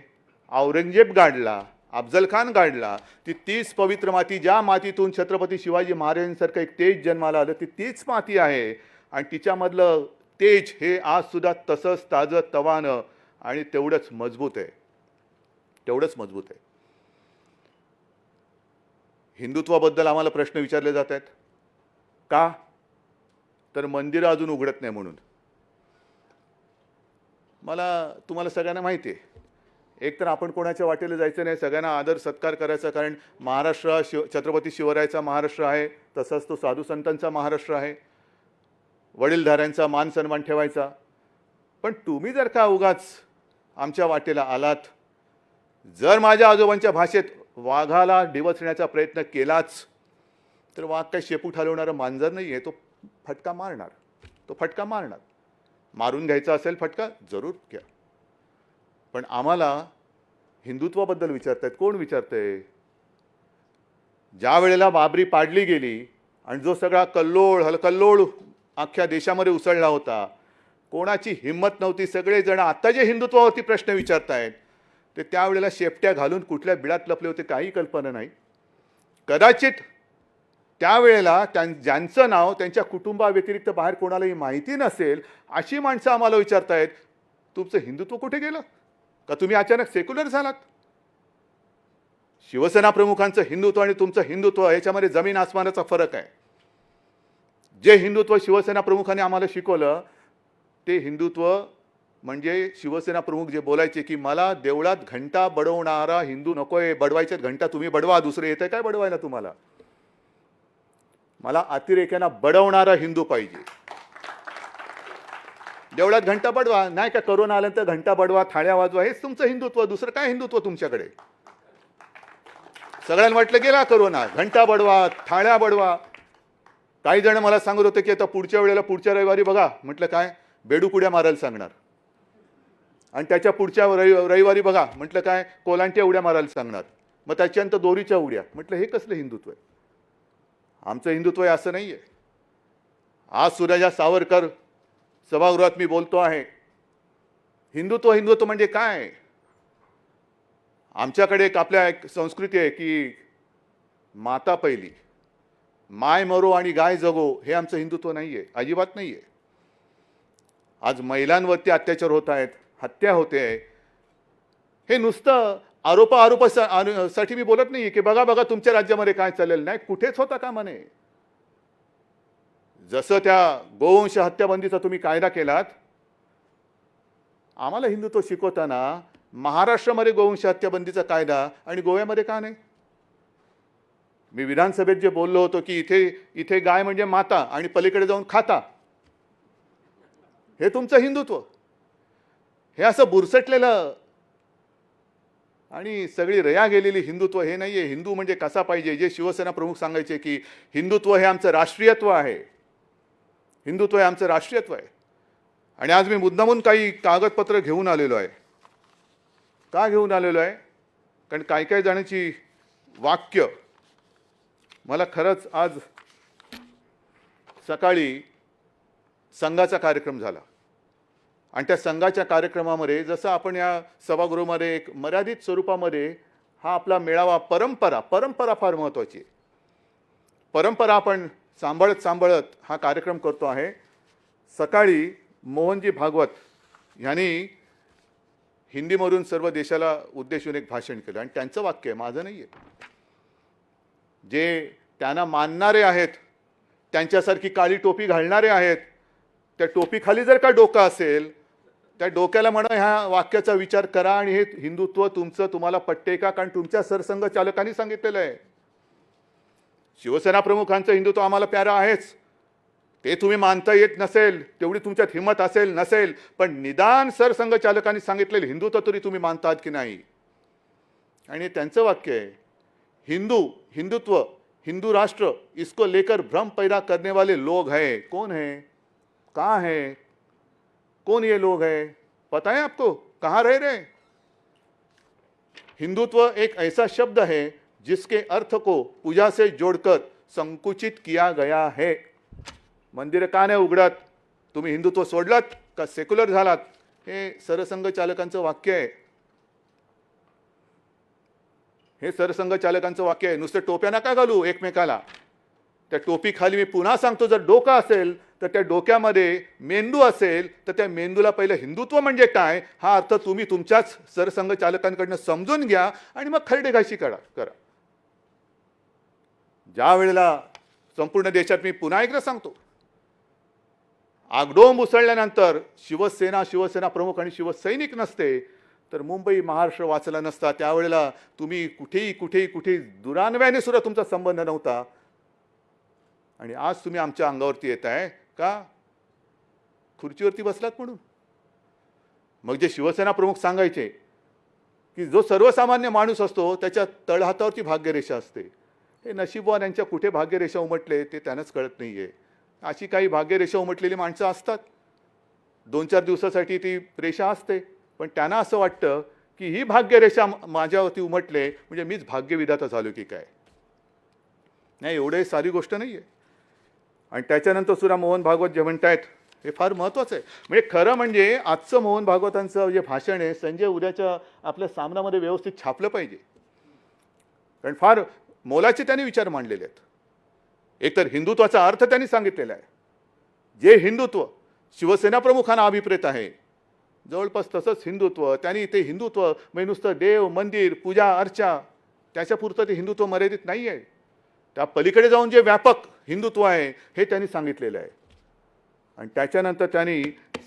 औरंगजेब गाडला, अफजल खान गाडला, ती तीच पवित्र माती, ज्या मातीतून छत्रपती शिवाजी महाराजांसारखं एक तेज जन्माला आलं, ती तीच माती आहे. आणि तिच्यामधलं तेज हे आज सुद्धा तसंच ताजं तवानं आणि तेवढंच मजबूत आहे, तेवढंच मजबूत आहे. हिंदुत्वाबद्दल आम्हाला प्रश्न विचारले जात आहेत का? तर मंदिरं अजून उघडत नाही म्हणून. तुम्हाला सगळ्यांना माहिती आहे, एक तर आपण कोणाच्या वाटेला जायचं नाही, सगळ्यांना आदर सत्कार करायचा, कारण महाराष्ट्र हा छत्रपती शिवरायाचा महाराष्ट्र आहे, तसंच तो साधू संतांचा महाराष्ट्र आहे. वडीलधाऱ्यांचा मान सन्मान ठेवायचा. पण तुम्ही जर का उगाच आमच्या वाटेला आलात, जर माझ्या आजोबांच्या भाषेत वाघाला डिवचण्याचा प्रयत्न केलाच, तर वाघ काही शेपूट हलवणारं मांजर नाही आहे, तो फटका मारणार, तो फटका मारणार. मारून घ्यायचा असेल फटका जरूर घ्या. पण आम्हाला हिंदुत्वाबद्दल विचारतायत. कोण विचारतंय? ज्या वेळेला बाबरी पाडली गेली आणि जो सगळा कल्लोळ अख्ख्या देशामध्ये उसळला होता, कोणाची हिंमत नव्हती. सगळेजण आता जे हिंदुत्वावरती प्रश्न विचारतायत ते त्यावेळेला शेपट्या घालून कुठल्या बिळात लपले होते काही कल्पना नाही. कदाचित त्यावेळेला ज्यांचं नाव त्यांच्या कुटुंबाव्यतिरिक्त बाहेर कोणालाही माहिती नसेल, अशी माणसं आम्हाला विचारतायत, तुमचं हिंदुत्व कुठे गेलं? का तुम्ही अचानक सेक्युलर झालात? शिवसेना प्रमुखांचं हिंदुत्व आणि तुमचं हिंदुत्व याच्यामध्ये जमीन आसमानाचा फरक आहे. जे हिंदुत्व शिवसेना प्रमुखांनी आम्हाला शिकवलं ते हिंदुत्व म्हणजे शिवसेना प्रमुख जे बोलायचे की मला देवळात घंटा बडवणारा हिंदू नकोय. बडवायच्यात घंटा तुम्ही बडवा, दुसरे येतंय काय बडवायला तुम्हाला? मला अतिरेक्यांना बडवणारा हिंदू पाहिजे. देवळात घंटा बडवा, नाही का करोना आल्यानंतर घंटा बडवा, थाळ्या वाजवा, हेच तुमचं हिंदुत्व. दुसरं काय हिंदुत्व तुमच्याकडे? सगळ्यांना वाटलं गेला करोना, घंटा बडवा, थाळ्या बडवा. काही जण मला सांगत होते की आता पुढच्या वेळेला पुढच्या रविवारी बघा. म्हटलं काय? बेडूकुड्या मारायला सांगणार. आणि त्याच्या पुढच्या रविवारी बघा. म्हटलं काय? कोलांट्या उड्या मारायला सांगणार. मग त्याच्यानंतर दोरीच्या उड्या. म्हटलं हे कसलं हिंदुत्व आहे? आमचं हिंदुत्व आहे असं नाही आहे. आज सुद्धा सावरकर सभागृहात मी बोलतो आहे, हिंदुत्व म्हणजे काय? आमच्याकडे एक आपल्या एक संस्कृती आहे की माता पहिली, माय मरो आणि गाय जगो. हे आमचं हिंदुत्व नाही आहे, अजिबात नाही आहे. आज महिलांवरती अत्याचार होत आहेत, हत्या होते. हे नुसतं आरोपासाठी मी बोलत नाही की बघा तुमच्या राज्यामध्ये काय चालेल. नाही, कुठेच होता का म्हणे. जसं त्या गोवंश हत्याबंदीचा तुम्ही कायदा केलात, आम्हाला हिंदुत्व शिकवताना महाराष्ट्रामध्ये गोवंश हत्याबंदीचा कायदा आणि गोव्यामध्ये का नाही? मी विधानसभेत जे बोललो होतो की इथे गाय म्हणजे माता आणि पलीकडे जाऊन खाता, हे तुमचं हिंदुत्व. हे असं बुरसटलेलं आणि सगळी रया गेलेली हिंदुत्व हे नाहीये. हिंदू म्हणजे कसा पाहिजे? जे शिवसेना प्रमुख सांगायचे की हिंदुत्व हे आमचं राष्ट्रीयत्व आहे, हिंदुत्व हे आमचं राष्ट्रीयत्व आहे. आणि आज मी मुद्दामून काही कागदपत्र घेऊन आलेलो आहे. का घेऊन आलेलो आहे? कारण काही जणांची वाक्य मला खरंच. आज सकाळी संघाचा कार्यक्रम झाला आणि त्या संघाच्या कार्यक्रमामध्ये जसं आपण या सभागृहामध्ये एक मर्यादित स्वरूपामध्ये हा आपला मेळावा, परंपरा फार महत्त्वाची आहे. परंपरा आपण सांभाळत हा कार्यक्रम करतो आहे. सकाळी मोहनजी भागवत यांनी हिंदीमधून सर्व देशाला उद्देशून एक भाषण केलं आणि त्यांचं वाक्य आहे, माझं नाही आहे. जे त्यांना मानणारे आहेत, त्यांच्यासारखी काळी टोपी घालणारे आहेत, त्या टोपीखाली जर का डोकं असेल, त्या डोक्याला म्हणा ह्या वाक्याचा विचार करा आणि हे हिंदुत्व तुम्हाला पटते का? कारण तुमच्या सरसंघचालकांनी सांगितलेलं आहे. शिवसेना प्रमुखांचं हिंदुत्व आम्हाला प्यारं आहेच. ते तुम्ही मानता येत नसेल, तेवढी तुमच्यात हिंमत असेल नसेल, पण निदान सरसंघचालकांनी सांगितलेलं हिंदुत्व तरी तुम्ही मानतात की नाही? आणि त्यांचं वाक्य आहे, हिंदुत्व हिंदू राष्ट्र इसको लेकर भ्रम पैदा करने वाले लोग हैं. कौन है, कहाँ है, कौन ये लोग हैं, पता है आपको, कहाँ रह रहे हैं? हिंदुत्व एक ऐसा शब्द है जिसके अर्थ को पूजा से जोड़कर संकुचित किया गया है. मंदिर का नाही उघडत, तुम्ही हिंदुत्व सोडलात का सेक्युलर झालात, हे सरसंघ चालकांचं वाक्य आहे. हे सरसंघ चालकांचं वाक्य आहे. नुसते टोप्या नका घालू एकमेकाला. त्या टोपी खाली मी पुन्हा सांगतो, जर डोकं असेल तर त्या डोक्यामध्ये मेंदू असेल तर त्या मेंदूला पहिलं हिंदुत्व म्हणजे काय हा अर्थ तुम्ही तुमच्याच सरसंघ चालकांकडनं समजून घ्या आणि मग खरडे घाशी करा. ज्या वेळेला संपूर्ण देशात, मी पुन्हा एकदा सांगतो, आगडोंब उसळल्यानंतर शिवसेना प्रमुख आणि शिवसैनिक नसते तर मुंबई महाराष्ट्र वाचला नसता. त्यावेळेला तुम्ही कुठेही दुरान्वयाने सुद्धा तुमचा संबंध नव्हता आणि आज तुम्ही आमच्या अंगावरती येत आहे का, खुर्चीवरती बसलात म्हणून. मग जे शिवसेना प्रमुख सांगायचे की जो सर्वसामान्य माणूस असतो त्याच्या तळहातावरती भाग्यरेषा असते, हे नशीबवान यांच्या कुठे भाग्यरेषा उमटले ते त्यांनाच कळत नाहीये. अशी काही भाग्यरेषा उमटलेली माणसं असतात, 2-4 दिवसासाठी ती रेषा असते, पण त्यांना असं वाटतं की ही भाग्यरेषा माझ्यावरती उमटले म्हणजे मीच भाग्यविधाता झालो की काय. नाही, एवढे सारी गोष्ट नाही आहे. आणि त्याच्यानंतर सुद्धा मोहन भागवत जे म्हणतायत हे फार महत्त्वाचं आहे. म्हणजे खरं म्हणजे आजचं मोहन भागवतांचं जे भाषण आहे संजय उद्याच्या आपल्या सामनामध्ये व्यवस्थित छापलं पाहिजे, कारण फार मोलाचे त्यांनी विचार मांडलेले आहेत. एकतर हिंदुत्वाचा अर्थ त्यांनी सांगितलेला आहे, जे हिंदुत्व शिवसेना प्रमुखांना अभिप्रेत आहे जवळपास तसंच हिंदुत्व त्यांनी, ते हिंदुत्व म्हणजे नुसतं देव मंदिर पूजा अर्चा त्याच्यापुरतं ते हिंदुत्व मर्यादित नाही आहे. त्या पलीकडे जाऊन जे व्यापक हिंदुत्व आहे हे त्यांनी सांगितलेलं आहे. आणि त्याच्यानंतर त्यांनी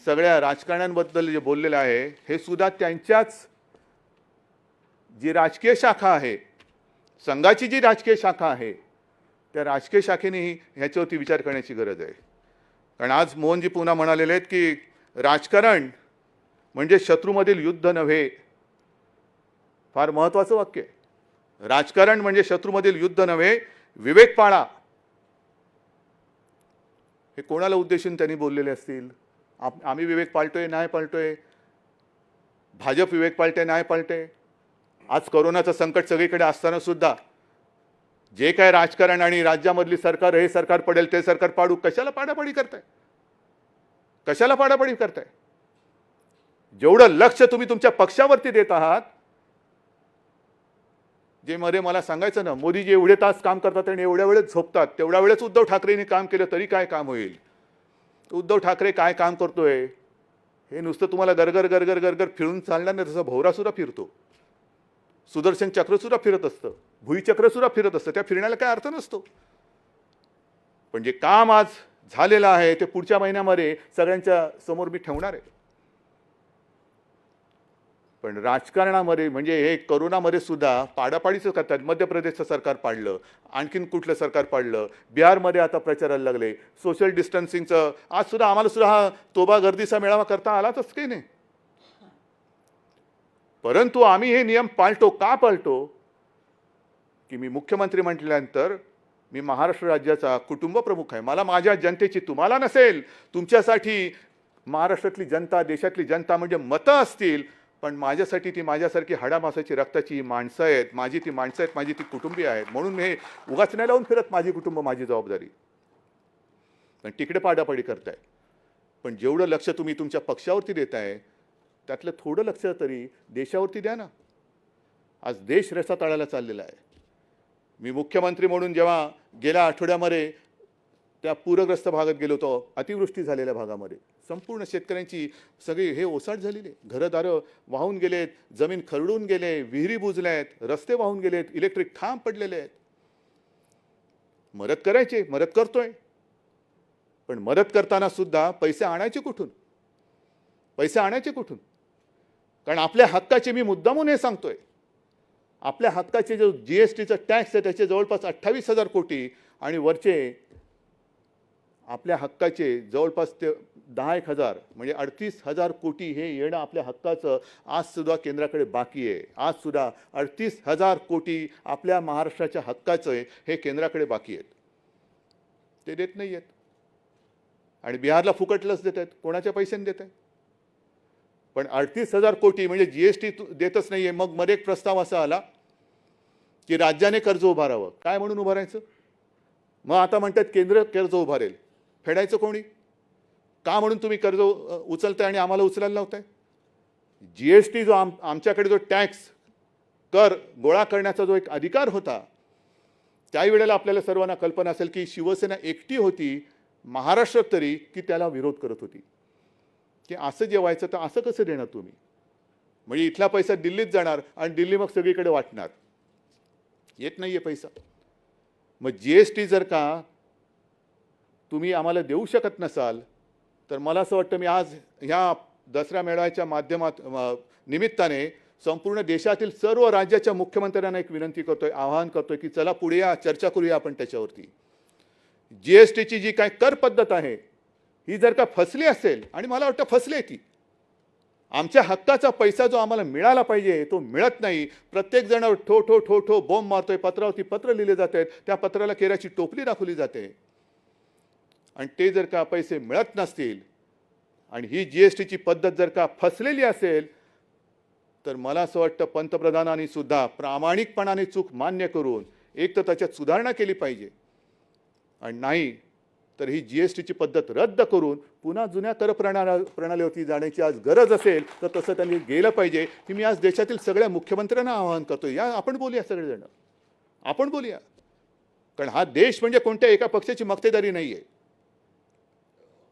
सगळ्या राजकारण्यांबद्दल जे बोललेलं आहे हे सुद्धा त्यांच्याच जी राजकीय शाखा आहे, संघाची जी राजकीय शाखा आहे त्या राजकीय शाखेनेही ह्याच्यावरती विचार करण्याची गरज आहे. कारण आज मोहनजी पुन्हा म्हणालेले आहेत की राजकारण म्हणजे शत्रूमधील युद्ध नव्हे. फार महत्त्वाचं वाक्य आहे. राजकारण म्हणजे शत्रूमधील युद्ध नव्हे, विवेक पाळा. हे कोणाला उद्देशून त्यांनी बोललेले असतील? आम्ही विवेक पाळतोय नाही पाळतोय, भाजप विवेक पाळते नाही पाळते. आज कोरोनाचं संकट सगळीकडे असताना सुद्धा जे काय राजकारण आणि राज्यामधली सरकार, हे सरकार पडेल ते सरकार पाडू, कशाला पाडापाडी करताय, कशाला पाडापाडी करताय? जेवढं लक्ष तुम्ही तुमच्या पक्षावरती देत आहात, जे मध्ये मला सांगायचं ना, मोदीजी एवढे तास काम करतात आणि एवढ्या वेळेस झोपतात, तेवढ्या वेळेस उद्धव ठाकरेंनी काम केलं तरी काय काम होईल? उद्धव ठाकरे काय काम करतोय हे नुसतं तुम्हाला गरगर गरगर गरगर फिरून चालणार नाही. तसं भोवरा सुद्धा फिरतो, सुदर्शन चक्र सुद्धा फिरत असतं, भुईचक्र सुद्धा फिरत असतं. त्या फिरण्याला काय अर्थ नसतो. पण जे काम आज झालेलं आहे ते पुढच्या महिन्यामध्ये सगळ्यांच्या समोर मी ठेवणार आहे. पण राजकारणामध्ये म्हणजे हे कोरोनामध्ये सुद्धा पाडापाडीचं करतात. मध्य प्रदेशचं सरकार पाडलं, आणखीन कुठलं सरकार पाडलं, बिहारमध्ये आता प्रचाराला लागले सोशल डिस्टन्सिंगचं. आज सुद्धा आम्हाला सुद्धा हा तोबा गर्दीचा मेळावा करता आलाच काही नाही. परंतु आम्ही हे नियम पाळतो. का पाळतो? की मी मुख्यमंत्री म्हटल्यानंतर मी महाराष्ट्र राज्याचा कुटुंब प्रमुख आहे. मला माझ्या जनतेची, तुम्हाला नसेल, तुमच्यासाठी महाराष्ट्रातली जनता, देशातली जनता म्हणजे मतं असतील, पण माझ्यासाठी ती माझ्यासारखी हाडामासाची रक्ताची माणसं आहेत. माझी ती माणसं आहेत, माझी ती कुटुंबीय आहेत. म्हणून मी हे उगाच नाही लावून फिरत माझी कुटुंब माझी जबाबदारी. पण तिकडे पाडापाडी करताय. पण जेवढं लक्ष तुम्ही तुमच्या पक्षावरती देताय त्यातलं थोडं लक्ष तरी देशावरती द्या ना. आज देश रसातळाला चाललेला आहे. मी मुख्यमंत्री म्हणून जेव्हा गेल्या आठवड्यामध्ये त्या पूरग्रस्त भागात गेलो होतो, अतिवृष्टी झालेल्या भागामध्ये संपूर्ण शेतकऱ्यांची सगळी हे ओसाट झालेली आहे. घरदारं वाहून गेलेत, जमीन खरडून गेले, विहिरी बुजल्यात, रस्ते वाहून गेलेत, इलेक्ट्रिक खांब पडलेले आहेत. मदत करायची, मदत करतोय. पण मदत करताना सुद्धा पैसे आणायचे कुठून? पैसे आणायचे कुठून? कारण आपल्या हक्काचे, मी मुद्दामून हे सांगतोय, आपल्या हक्काचे जो GSTचा टॅक्स आहे त्याचे जवळपास 28,000 कोटी आणि वरचे आपल्या हक्काचे जवळपास ते 10,000 म्हणजे 38,000 कोटी हे येणं आपल्या हक्काचं आजसुद्धा केंद्राकडे बाकी आहे. आजसुद्धा 38,000 कोटी आपल्या महाराष्ट्राच्या हक्काचं आहे हे केंद्राकडे बाकी आहेत. ते देत नाही आहेत. आणि बिहारला फुकट लस देत आहेत. कोणाच्या पैशाने देत आहेत? पण 38,000 कोटी म्हणजे GST देतच नाही आहे. मग मध्ये एक प्रस्ताव असा आला की राज्याने कर्ज उभारावं. काय म्हणून उभारायचं? मग आता म्हणतात केंद्र कर्ज उभारेल. फेडायचं कोणी? का म्हणून तुम्ही कर्ज उचलताय आणि आम्हाला उचलायला लावताय? GST जो आमच्याकडे जो टॅक्स कर गोळा करण्याचा जो एक अधिकार होता, त्याही वेळेला आपल्याला सर्वांना कल्पना असेल की शिवसेना एकटी होती महाराष्ट्रात तरी की त्याला विरोध करत होती की असं जे व्हायचं तर असं कसं देणार तुम्ही? म्हणजे इथला पैसा दिल्लीत जाणार आणि दिल्ली मग सगळीकडे वाटणार. येत नाही आहे पैसा. मग GST जर का तुम्ही आम्हाला देऊ शकत नसाल तर मला असं वाटतं मी आज ह्या दसरा मेळाव्याच्या निमित्ताने संपूर्ण देशातील सर्व राज्याच्या मुख्यमंत्र्यांना एक विनंती करतोय, आवाहन करतोय की चला पुढे या, चर्चा करूया आपण त्याच्यावरती. GSTची जी काय कर पद्धत आहे ही जर का फसली असेल, आणि मला वाटतं फसली ती, आमच्या हक्काचा पैसा जो आम्हाला मिळाला पाहिजे तो मिळत नाही. प्रत्येक जण ठो ठो ठो ठो बॉम्ब मारतोय. पत्रावरती पत्र लिहिले जात आहेत. त्या पत्राला केराची टोपली दाखवली जाते. आणि ते जर का पैसे मिळत नसतील आणि ही GSTची पद्धत जर का फसलेली असेल तर मला असं वाटतं पंतप्रधानांनी सुद्धा प्रामाणिकपणाने चूक मान्य करून एक तर त्याच्यात सुधारणा केली पाहिजे आणि नाही तर ही GSTची पद्धत रद्द करून पुन्हा जुन्या कर प्रणालीवरती जाण्याची आज गरज असेल तर तसं त्यांनी गेलं पाहिजे. की मी आज देशातील सगळ्या मुख्यमंत्र्यांना आवाहन करतो, या आपण बोलूया, सगळेजण आपण बोलूया. कारण हा देश म्हणजे कोणत्या एका पक्षाची मक्तेदारी नाही आहे.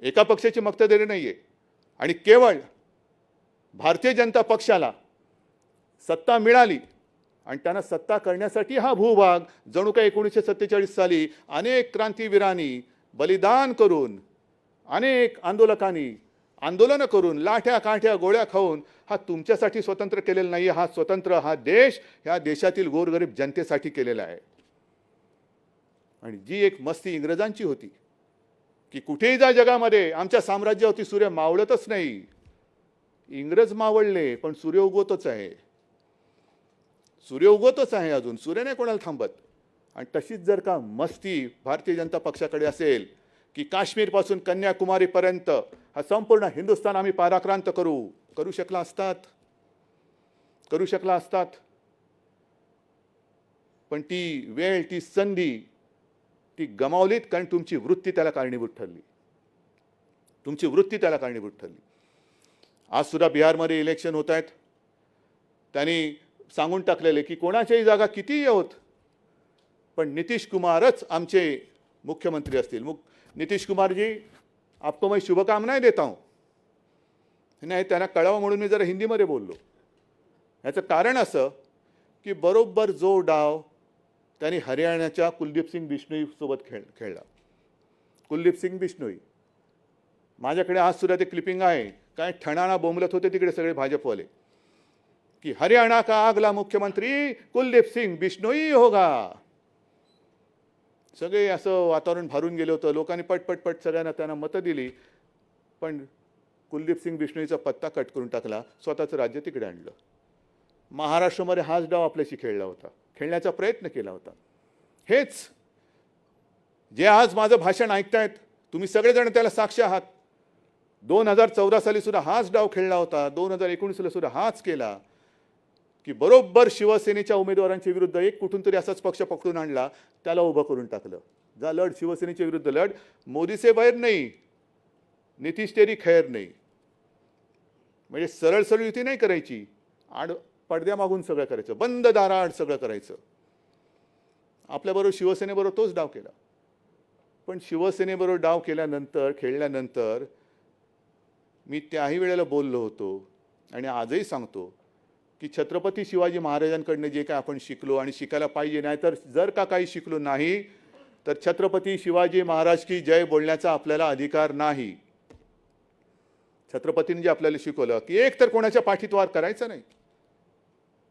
एका पक्षाची मक्तेदारी नाही आहे. आणि केवळ भारतीय जनता पक्षाला सत्ता मिळाली आणि त्यांना सत्ता करण्यासाठी हा भूभाग जणू काही 1947 साली अनेक क्रांतीवीरांनी बलिदान करून, अनेक आंदोलनं करून, लाठ्या काठ्या गोळ्या खाऊन हा तुमच्यासाठी स्वतंत्र केलेला नाही. हा स्वतंत्र हा देश ह्या देशातील गोरगरीब जनतेसाठी केलेला आहे. आणि जी एक मस्ती इंग्रजांची होती की कुठेही जा जगामध्ये आमच्या साम्राज्यावरती सूर्य मावळतच नाही. इंग्रज मावळले पण सूर्य उगवतच आहे. सूर्य उगवतच आहे. अजून सूर्य नाही कोणाला थांबत. आणि तशीच जर का मस्ती भारतीय जनता पक्षाकडे असेल की काश्मीरपासून कन्याकुमारीपर्यंत हा संपूर्ण हिंदुस्थान आम्ही पाराक्रांत करू शकला असतात. पण ती वेळ, ती संधी ती गमावलीत कारण तुमची वृत्ती त्याला कारणीभूत ठरली. आज सुद्धा बिहारमध्ये इलेक्शन होत आहेत. त्यांनी सांगून टाकलेले की कोणाच्याही जागा कितीही होत पण नितीश कुमारच आमचे मुख्यमंत्री असतील. नितीश कुमार जी, आपको मैं शुभकामनाएं देता हूं. नाही, त्यांना कळावं म्हणून मी जरा हिंदीमध्ये बोललो. याचं कारण असं की बरोबर जो डाव त्यांनी हरियाणाच्या कुलदीप सिंग बिश्नोई सोबत खेळला. कुलदीप सिंग बिश्नोई, माझ्याकडे आज सुद्धा ते क्लिपिंग आहे. काय ठणाणा बोंबलत होते तिकडे सगळे भाजपवाले की हरियाणा का अगला मुख्यमंत्री कुलदीप सिंग बिश्नोई होगा. सगळे असं वातावरण भरून गेलं होतं. लोकांनी पटपट सगळ्यांना त्यांना मतं दिली. पण कुलदीप सिंग बिश्नोईचा पत्ता कट करून टाकला. स्वतःचं राज्य तिकडे आणलं. महाराष्ट्रामध्ये हाच डाव आपल्याशी खेळण्याचा प्रयत्न केला होता. हेच जे आज माझं भाषण ऐकतायत तुम्ही सगळेजण त्याला साक्ष आहात. 2014 साली सुद्धा हाच डाव खेळला होता. 2019 सुद्धा हाच केला की बरोबर शिवसेनेच्या उमेदवारांच्या विरुद्ध एक कुठून तरी असाच पक्ष पकडून आणला, त्याला उभं करून टाकलं. जा लढ, शिवसेनेच्या विरुद्ध लढ. मोदी से बैर नाही, नितीश तेरी खैर नाही. म्हणजे सरळ सरळ युती नाही करायची, पडद्यामागून सगळं करायचं, बंद दाराआड सगळं करायचं. आपल्याबरोबर शिवसेनेबरोबर तोच डाव केला. पण शिवसेनेबरोबर डाव खेळल्यानंतर मी त्याही वेळेला बोललो होतो आणि आजही सांगतो की छत्रपती शिवाजी महाराजांकडनं जे काय आपण शिकलो आणि शिकायला पाहिजे, नाहीतर जर का काही शिकलो नाही तर छत्रपती शिवाजी महाराज की जय बोलण्याचा आपल्याला अधिकार नाही. छत्रपतींनी जे आपल्याला शिकवलं की एक तर कोणाच्या पाठीत वार करायचा नाही,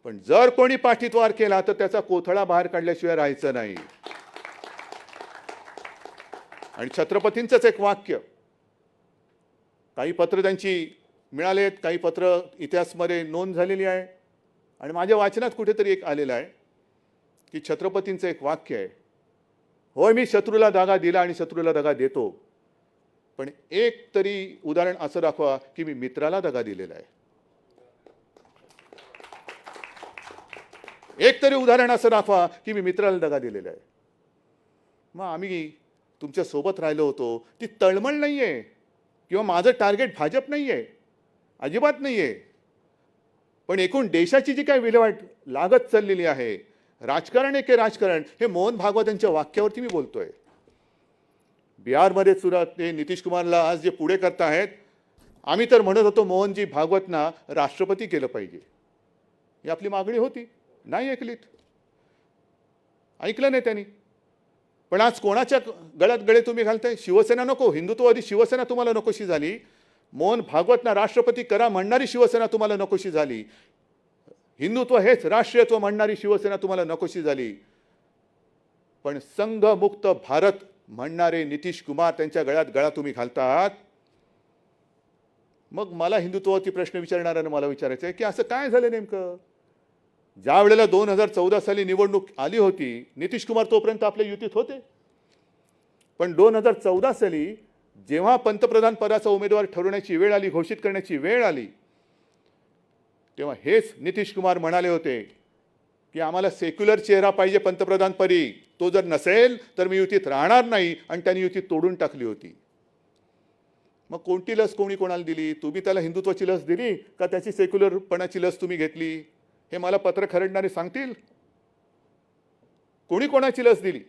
पण जर कोणी पाठीत वार केला तर त्याचा कोथळा बाहेर काढल्याशिवाय राहायचं नाही. आणि छत्रपतींचंच एक वाक्य, काही पत्र त्यांची मिळालेत, काही पत्र इतिहासमध्ये नोंद झालेली आहे आणि माझ्या वाचनात कुठेतरी एक आलेलं आहे की छत्रपतींचं एक वाक्य आहे, होय मी शत्रूला दगा दिला आणि शत्रूला दगा देतो, पण एक तरी उदाहरण असं दाखवा की मी मित्राला दगा दिलेला आहे. एक तरी उदाहरण असं दाखवा की मी मित्राला दगा दिलेला आहे. मग आम्ही तुमच्या सोबत राहिलो होतो, ती तळमळ नाही आहे किंवा माझं टार्गेट भाजप नाही आहे, अजिबात नाही आहे. पण एकूण देशाची जी काही विल्हेवाट लागत चाललेली आहे, राजकारण आहे की राजकारण, हे मोहन भागवत यांच्या वाक्यावरती मी बोलतोय. बिहारमध्ये सुद्धा ते नितीश कुमारला आज जे पुढे करतायत, आम्ही तर म्हणत होतो मोहनजी भागवतना राष्ट्रपती केलं पाहिजे, ही आपली मागणी होती. नाही ऐकलीत, ऐकलं नाही त्यांनी. पण आज कोणाच्या गळ्यात गळे तुम्ही घालताय? शिवसेना नको, हिंदुत्ववादी शिवसेना तुम्हाला नकोशी झाली. मोहन भागवतना राष्ट्रपती करा म्हणणारी शिवसेना तुम्हाला नकोशी झाली. हिंदुत्व हेच राष्ट्रीयत्व म्हणणारी शिवसेना तुम्हाला नकोशी झाली. पण संघमुक्त भारत म्हणणारे नितीश कुमार, त्यांच्या गळ्यात गळा तुम्ही घालतात. मग मला हिंदुत्वावरती प्रश्न विचारणाऱ्यांना मला विचारायचं आहे की असं काय झालं नेमकं? ज्या वेळेला 2014 साली निवडणूक आली होती, नितीश कुमार तोपर्यंत आपल्या युतीत होते. पण 2014 साली जेव्हा पंतप्रधान पदाचा उमेदवार ठरवण्याची वेळ आली, घोषित करण्याची वेळ आली, तेव्हा हेच नितीश कुमार म्हणाले होते की आम्हाला सेक्युलर चेहरा पाहिजे पंतप्रधानपदी, तो जर नसेल तर मी युतीत राहणार नाही, आणि त्यांनी युतीत तोडून टाकली होती. मग कोणती लस कोणी कोणाला दिली? तुम्ही त्याला हिंदुत्वाची लस दिली का त्याची सेक्युलरपणाची लस तुम्ही घेतली? हे मला पत्र खरडणारे सांगतील. कोणी कोणाची लस दिली?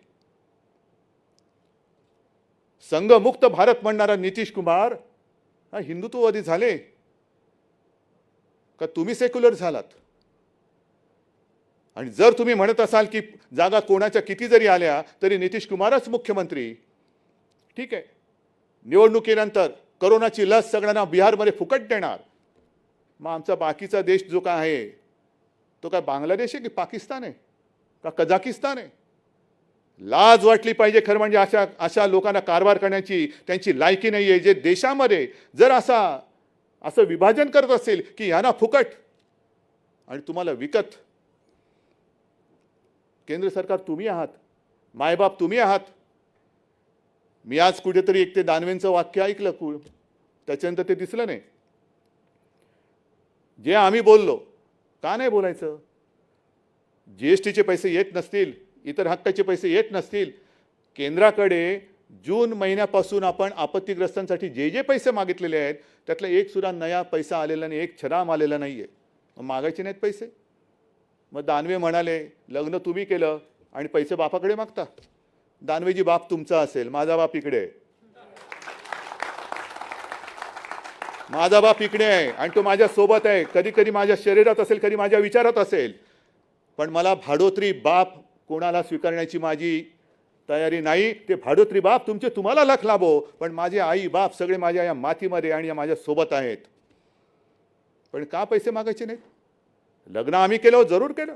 संघमुक्त भारत म्हणणारा नितीश कुमार हा हिंदुत्ववादी झाले का तुम्ही सेक्युलर झालात? आणि जर तुम्ही म्हणत असाल की जागा कोणाच्या किती जरी आल्या तरी नितीश कुमारच मुख्यमंत्री, ठीक आहे, निवडणुकीनंतर कोरोनाची लस सगळ्यांना बिहारमध्ये फुकट देणार. मग आमचा बाकीचा देश जो काय आहे तो काय बांगलादेश आहे की पाकिस्तान आहे का कझाकिस्तान आहे? लाज वाटली पाहिजे खरं म्हणजे. अशा लोकांना कारभार करण्याची त्यांची लायकी नाही आहे, जे देशामध्ये जर असं विभाजन करत असेल की यांना फुकट आणि तुम्हाला विकत. केंद्र सरकार तुम्ही आहात, मायबाप तुम्ही आहात. मी आज कुठेतरी एक ते दानवेंचं वाक्य ऐकलं, त्याच्यानंतर ते दिसलं नाही. जे आम्ही बोललो, का नाही बोलायचं? जीएसटीचे पैसे येत नसतील, इतर हक्काचे पैसे येत नसतील, केंद्राकडे जून महिन्यापासून आपण आपत्तीग्रस्तांसाठी जे जे पैसे मागितलेले आहेत त्यातला एक सुद्धा नया पैसा आलेला नाही, एक छराम आलेला नाही आहे. मग मागायचे नाहीत पैसे? मग दानवे म्हणाले लग्न तुम्ही केलं आणि पैसे बापाकडे मागता. दानवेजी बाप तुमचा असेल, माझा बाप इकडे आहे. माझा बाप इकडे आहे आणि तो माझ्या सोबत आहे. कधी कधी माझ्या शरीरात असेल, कधी माझ्या विचारात असेल. पण मला भाडोत्री बाप कोणाला स्वीकारण्याची माझी तयारी नाही. ते भाडोत्री बाप तुमचे तुम्हाला लख लाभो, पण माझे आई बाप सगळे माझ्या या मातीमध्ये आणि माझ्या सोबत आहेत. पण का पैसे मागायचे नाहीत? लग्न आम्ही केलं, जरूर केलं,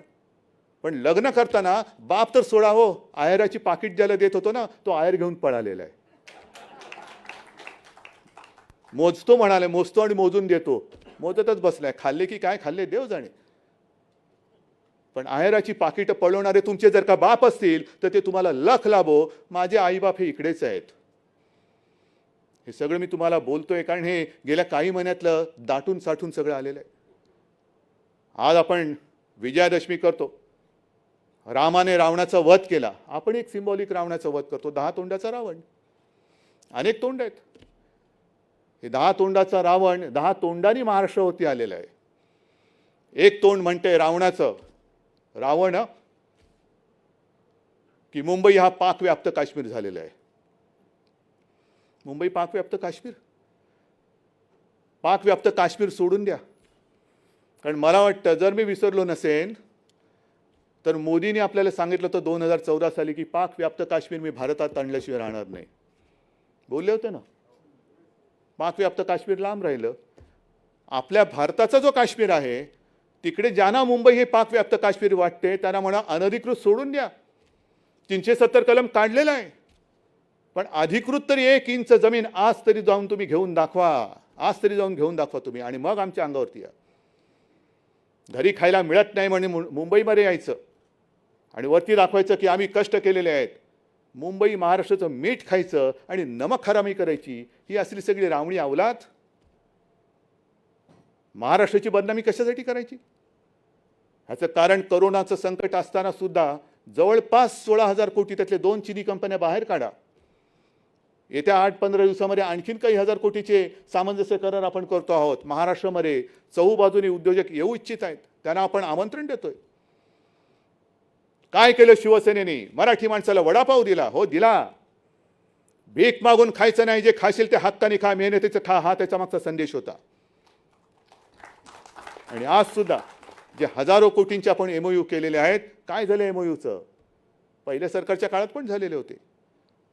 पण लग्न करताना बाप तर सोडावं. आहेराची पाकिट ज्याला देत होतो ना, तो आहेर घेऊन पळालेला आहे. मोजतो म्हणाले, मोजतो आणि मोजून देतो. मोजतच बसलाय. खाल्ले की काय खाल्ले देव जाणे. पण आहेराची पाकिटं पळवणारे तुमचे जर का बाप असतील तर ते तुम्हाला लख लाभो. माझे आईबाप हे इकडेच आहेत. हे सगळं मी तुम्हाला बोलतोय कारण हे गेल्या काही महिन्यातलं दाटून साठून सगळं आलेलं आहे. आज आपण विजयादशमी करतो. रामाने रावणाचा वध केला. आपण एक सिंबॉलिक रावणाचा वध करतो. 10 तोंडाचा रावण. अनेक तोंड आहेत. हे 10 तोंडाचा रावण 10 तोंडांनी महाराष्ट्रावरती आलेला आहे. एक तोंड म्हणते रावणाचं, रावण की मुंबई हा पाकव्याप्त काश्मीर झालेला आहे. मुंबई पाकव्याप्त काश्मीर? पाकव्याप्त काश्मीर सोडून द्या. कारण मला वाटतं जर मी विसरलो नसेन तर मोदींनी आपल्याला सांगितलं होतं 2014 साली की पाकव्याप्त काश्मीर मी भारतात आणल्याशिवाय राहणार नाही. बोलले होते ना. पाकव्याप्त काश्मीर लांब राहिलं. आपल्या भारताचा जो काश्मीर आहे तिकडे ज्यांना मुंबई हे पाकव्याप्त काश्मीर वाटते त्यांना म्हणा अनधिकृत सोडून द्या. 370 कलम काढलेला आहे. पण अधिकृत तरी 1 इंच जमीन आज तरी जाऊन तुम्ही घेऊन दाखवा, आज तरी जाऊन घेऊन दाखवा तुम्ही, आणि मग आमच्या अंगावरती या. घरी खायला मिळत नाही म्हणून मुंबईमध्ये यायचं आणि वरती दाखवायचं की आम्ही कष्ट केलेले आहेत. मुंबई महाराष्ट्राचं मीठ खायचं आणि नमक हरामी करायची, ही असली सगळी रावणी अवलाद. महाराष्ट्राची बदनामी कशासाठी करायची? ह्याचं कारण करोनाचं संकट असताना सुद्धा जवळपास 16,000 कोटी, त्यातले 2 चिनी कंपन्या बाहेर काढा. येत्या 8-15 दिवसामध्ये आणखीन काही हजार कोटीचे सामंजस्य करार आपण करतो आहोत. महाराष्ट्रामध्ये चहूबाजूने उद्योजक येऊ इच्छित आहेत, त्यांना आपण आमंत्रण देतोय. काय केलं शिवसेनेने? मराठी माणसाला वडापाव दिला, हो दिला. भीक मागून खायचं नाही, जे खाशील ते हक्काने खा, मेहनतीचं खा, हा त्याचा मागचा संदेश होता. आणि आज सुद्धा जे हजारो कोटींचे आपण MOU केलेले आहेत, काय झालं MOUचं? पहिल्या सरकारच्या काळात पण झालेले होते,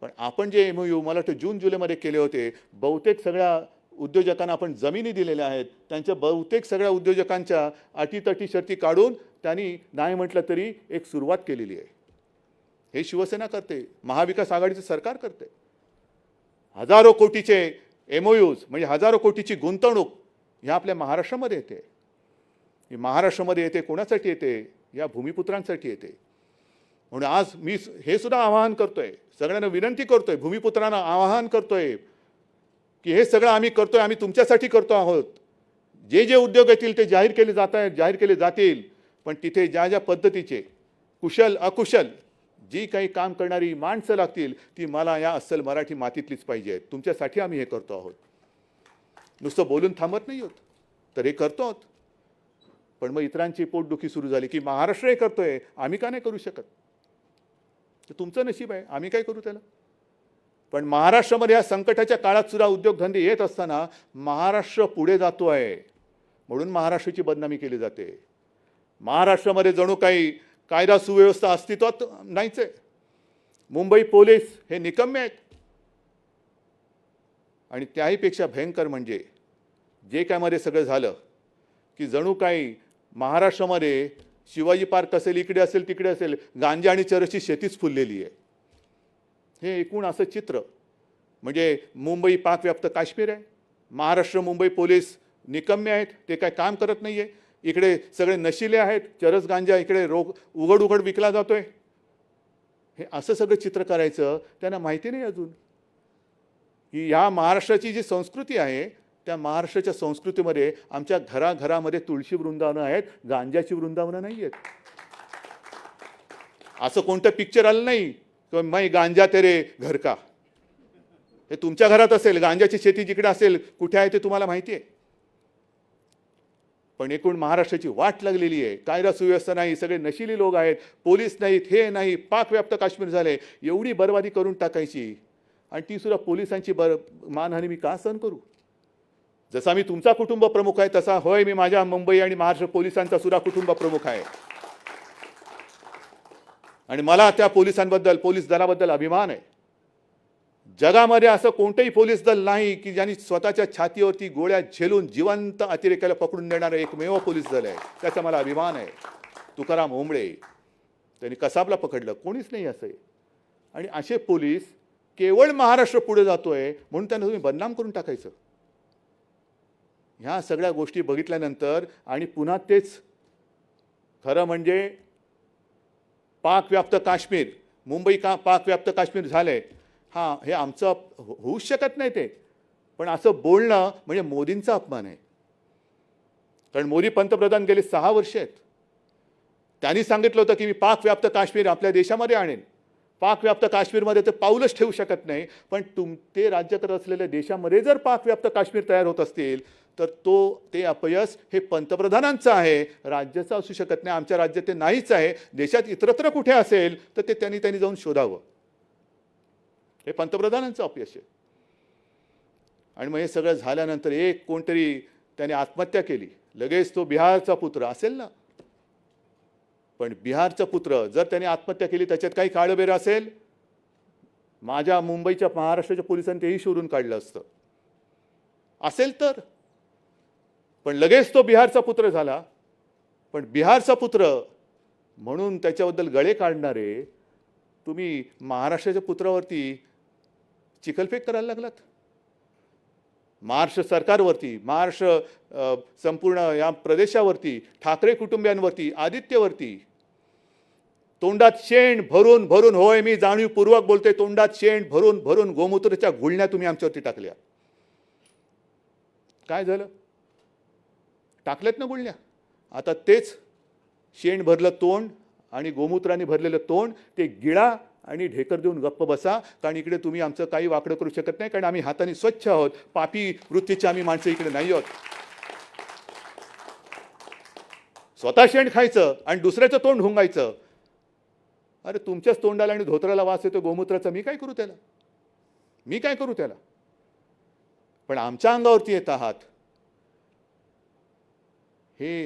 पण आपण जे MOU मला वाटतं जून-जुलैमध्ये केले होते, बहुतेक सगळ्या उद्योजकांना आपण जमिनी दिलेल्या आहेत. त्यांच्या बहुतेक सगळ्या उद्योजकांच्या अटीतटी शर्ती काढून त्यांनी नाही म्हटलं तरी एक सुरुवात केलेली आहे. हे शिवसेना करते, महाविकास आघाडीचं सरकार करते. हजारो कोटीचे MOUs म्हणजे हजारो कोटीची गुंतवणूक ह्या आपल्या महाराष्ट्रामध्ये येते. ही महाराष्ट्रामध्ये येते, कोणासाठी येते? या भूमिपुत्रांसाठी येते. म्हणून आज मी हे सुद्धा आवाहन करतोय, सगळ्यांना विनंती करतोय, भूमिपुत्रांना आवाहन करतोय की हे सगळं आम्ही करतोय, आम्ही तुमच्यासाठी करतो आहोत. जे जे उद्योग येतील ते जाहीर केले जात आहेत, जाहीर केले जातील, पण तिथे ज्या ज्या पद्धतीचे कुशल अकुशल जी काही काम करणारी माणसं लागतील, ती मला या अस्सल मराठी मातीतलीच पाहिजे आहेत. तुमच्यासाठी आम्ही हे करतो आहोत. नुसतं बोलून थांबत नाही आहोत, तर हे करतो आहोत. पण मग इतरांची पोटदुखी सुरू झाली की महाराष्ट्र हे करतोय, आम्ही का नाही करू शकत? ते तुमचं नशीब आहे, आम्ही काय करू त्याला? पण महाराष्ट्रामध्ये या संकटाच्या काळात सुद्धा उद्योगधंदे येत असताना महाराष्ट्र पुढे जातो आहे, म्हणून महाराष्ट्राची बदनामी केली जाते. महाराष्ट्रामध्ये जणू काही कायदा सुव्यवस्था अस्तित्वात नाहीच आहे. मुंबई पोलीस हे निकम्मे आहेत. आणि त्याहीपेक्षा भयंकर म्हणजे जे काय मध्ये सगळं झालं की जणू काही महाराष्ट्रामध्ये शिवाजी पार्क असेल, इकडे असेल, तिकडे असेल, गांजा आणि चरसची शेतीच फुललेली आहे. हे एकूण असं चित्र म्हणजे मुंबई पाकव्याप्त काश्मीर आहे. महाराष्ट्र मुंबई पोलीस निकम्मे आहेत, ते काय काम करत नाही आहे. इकडे सगळे नशिले आहेत, चरस गांजा इकडे उघड उघड विकला जातोय. हे असं सगळं चित्र करायचं त्यांना माहिती नाही अजून की ह्या महाराष्ट्राची जी संस्कृती आहे, त्या महाराष्ट्राच्या संस्कृतीमध्ये आमच्या घराघरामध्ये तुळशी वृंदावनं आहेत, गांजाची वृंदावनं नाही आहेत. असं कोणतं पिक्चर आलं नाही की मै गांजा तेरे घर का. हे तुमच्या घरात असेल, गांजाची शेती जिकडे असेल, कुठे आहे ते तुम्हाला माहिती आहे. पण एकूण महाराष्ट्राची वाट लागलेली आहे. कायदा सुव्यवस्था नाही, सगळे नशिली लोक आहेत, पोलीस नाहीत, हे नाही, पाकव्याप्त काश्मीर झाले. एवढी बरबादी करून टाकायची आणि ती सुद्धा पोलिसांची मानहानी मी का सहन करू? जसा मी तुमचा कुटुंब प्रमुख आहे तसा होय मी माझ्या मुंबई आणि महाराष्ट्र पोलिसांचा सुद्धा कुटुंब प्रमुख आहे. आणि मला त्या पोलिसांबद्दल, पोलीस दलाबद्दल अभिमान आहे. जगामध्ये असं कोणतंही पोलीस दल नाही की ज्यांनी स्वतःच्या छातीवरती गोळ्या झेलून जिवंत अतिरेक्याला पकडून देणारं एकमेव पोलीस दल आहे. त्याचा मला अभिमान आहे. तुकाराम ओंबळे त्यांनी कसाबला पकडलं, कोणीच नाही असं आहे. आणि असे पोलीस केवळ महाराष्ट्र पुढे जातोय म्हणून त्यांना तुम्ही बदनाम करून टाकायचं. ह्या सगळ्या गोष्टी बघितल्यानंतर आणि पुन्हा तेच खरं म्हणजे पाकव्याप्त काश्मीर, मुंबई का पाकव्याप्त काश्मीर झालंय, हां हे आमचं होऊच शकत नाही ते. पण असं बोलणं म्हणजे मोदींचा अपमान आहे. कारण मोदी पंतप्रधान गेले 6 वर्ष आहेत. त्यांनी सांगितलं होतं की मी पाकव्याप्त काश्मीर आपल्या देशामध्ये आणेन. पाकव्याप्त काश्मीरमध्ये तर पाऊलच ठेवू शकत नाही. पण ते राज्य करत असलेल्या देशामध्ये जर पाकव्याप्त काश्मीर तयार होत असतील तर ते अपयश हे पंतप्रधानांचं आहे, राज्याचं असू शकत नाही. आमच्या राज्यात ते नाहीच आहे. देशात इतरत्र कुठे असेल तर ते त्यांनी जाऊन शोधावं. हे पंतप्रधानांचं अपयश आहे. आणि मग हे सगळं झाल्यानंतर एक कोणतरी त्याने आत्महत्या केली, लगेच तो बिहारचा पुत्र असेल ना. पण बिहारचा पुत्र जर त्याने आत्महत्या केली त्याच्यात काही काळबेरं असेल, माझ्या मुंबईच्या महाराष्ट्राच्या पोलिसांनी तेही शोधून काढलं असतं असेल तर. पण लगेच तो बिहारचा पुत्र झाला. पण बिहारचा पुत्र म्हणून त्याच्याबद्दल गळे काढणारे तुम्ही महाराष्ट्राच्या पुत्रावरती चिखलफेक करायला लागलात. महाराष्ट्र सरकारवरती, महाराष्ट्र संपूर्ण या प्रदेशावरती, ठाकरे कुटुंबियांवरती, आदित्यवरती तोंडात शेण भरून भरून, होय मी जाणीवपूर्वक बोलते, तोंडात शेण भरून भरून गोमूत्राच्या गुळण्या तुम्ही आमच्यावरती टाकल्या. काय झालं? टाकल्यात ना गुळण्या. आता तेच शेण भरलं तोंड आणि गोमूत्राने भरलेलं तोंड ते गिळा आणि ढेकर देऊन गप्प बसा. कारण इकडे तुम्ही आमचं काही वाकडं करू शकत नाही, कारण आम्ही हाताने स्वच्छ आहोत. पापी वृत्तीचे आम्ही माणसं इकडे नाही आहोत. स्वतः शेण खायचं आणि दुसऱ्याचं तोंड हुंगायचं. अरे तुमच्याच तोंडाला आणि धोत्राला वास येतो गोमूत्राचा, मी काय करू त्याला? मी काय करू त्याला? पण आमच्या अंगावरती येत आहात.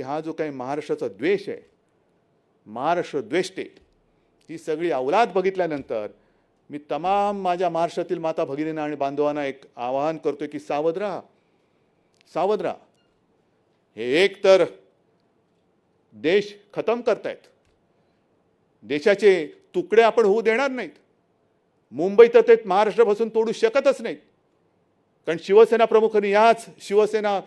हा जो काही महाराष्ट्राचा द्वेष आहे, महाराष्ट्र द्वेष्टे, ही सगळी अवलाद बघितल्यानंतर मी तमाम माझ्या महाराष्ट्रातील माता भगिनींना आणि बांधवांना एक आवाहन करतोय की सावध राहा, सावध राहा. हे एक तर देश खतम करतायत, देशाचे तुकडे आपण होऊ देणार नाहीत. मुंबई तर ते महाराष्ट्रापासून तोडू शकतच नाहीत. कारण शिवसेना प्रमुखांनी, याच शिवसेना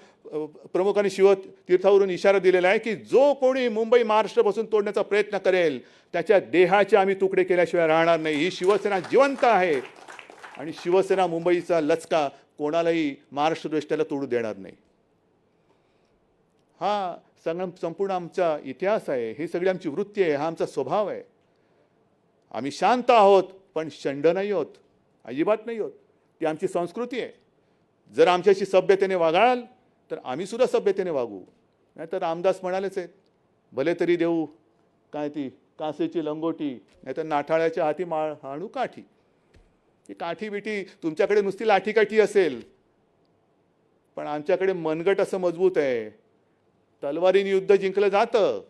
प्रमुखांनी शिवतीर्थावरून इशारा दिलेला आहे की जो कोणी मुंबई महाराष्ट्रापासून तोडण्याचा प्रयत्न करेल त्याच्या देहाचे आम्ही तुकडे केल्याशिवाय राहणार नाही. ही शिवसेना जिवंत आहे आणि शिवसेना मुंबईचा लचका कोणालाही महाराष्ट्र दृष्ट्याला तोडू देणार नाही. हा संपूर्ण आमचा इतिहास आहे, ही सगळी आमची वृत्ती आहे, हा आमचा स्वभाव आहे. आम्ही शांत आहोत पण शंड नाही आहोत, अजिबात नाही आहोत. ती आमची संस्कृती आहे. जर आमच्याशी सभ्यतेने वागाल तर आम्ही सुद्धा सभ्यतेने वागू. नाहीतर रामदास म्हणालेच आहेत, भले तरी देऊ काय ती कासेची लंगोटी, नाहीतर नाठाळ्याच्या हाती आणू काठी. ती काठी बिठी तुमच्याकडे नुसती लाठीकाठी असेल, पण आमच्याकडे मनगट असं मजबूत आहे. तलवारीने युद्ध जिंकलं जातं,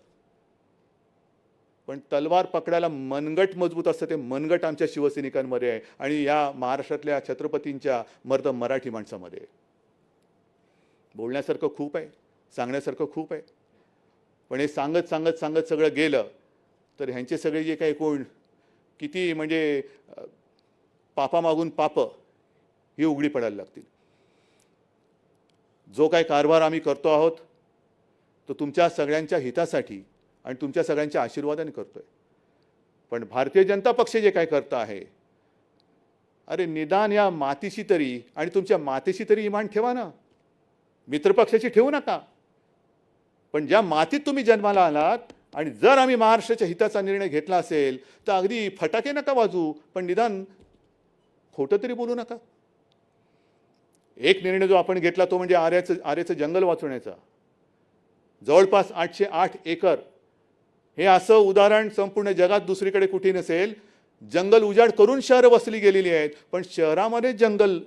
पण तलवार पकडायला मनगट मजबूत असतं. ते मनगट आमच्या शिवसैनिकांमध्ये आहे आणि या महाराष्ट्रातल्या छत्रपतींच्या मर्द मराठी माणसामध्ये. बोलण्यासारखं खूप आहे, सांगण्यासारखं खूप आहे, पण हे सांगत सांगत सांगत सगळं गेलं तर ह्यांचे सगळे जे काही कोण किती म्हणजे पापामागून पाप ही उघडी पडायला लागतील. जो काही कारभार आम्ही करतो आहोत तो तुमच्या सगळ्यांच्या हितासाठी आणि तुमच्या सगळ्यांच्या आशीर्वादाने करतोय. पण भारतीय जनता पक्ष जे काय करत आहे, अरे निदान या मातीशी तरी आणि तुमच्या मातेशी तरी इमान ठेवा ना. मित्रपक्षाची ठेवू नका. पण ज्या मातीत तुम्ही जन्माला आलात आणि जर आम्ही महाराष्ट्राच्या हिताचा निर्णय घेतला असेल तर अगदी फटाके नका वाजू, पण निदान खोटं तरी बोलू नका. एक निर्णय जो आपण घेतला तो म्हणजे आर्याचं जंगल वाचवण्याचा. जवळपास 808 एकर, हे असं उदाहरण संपूर्ण जगात दुसरीकडे कुठे नसेल. जंगल उजाड करून शहरं वसली गेलेली आहेत, पण शहरामध्ये जंगल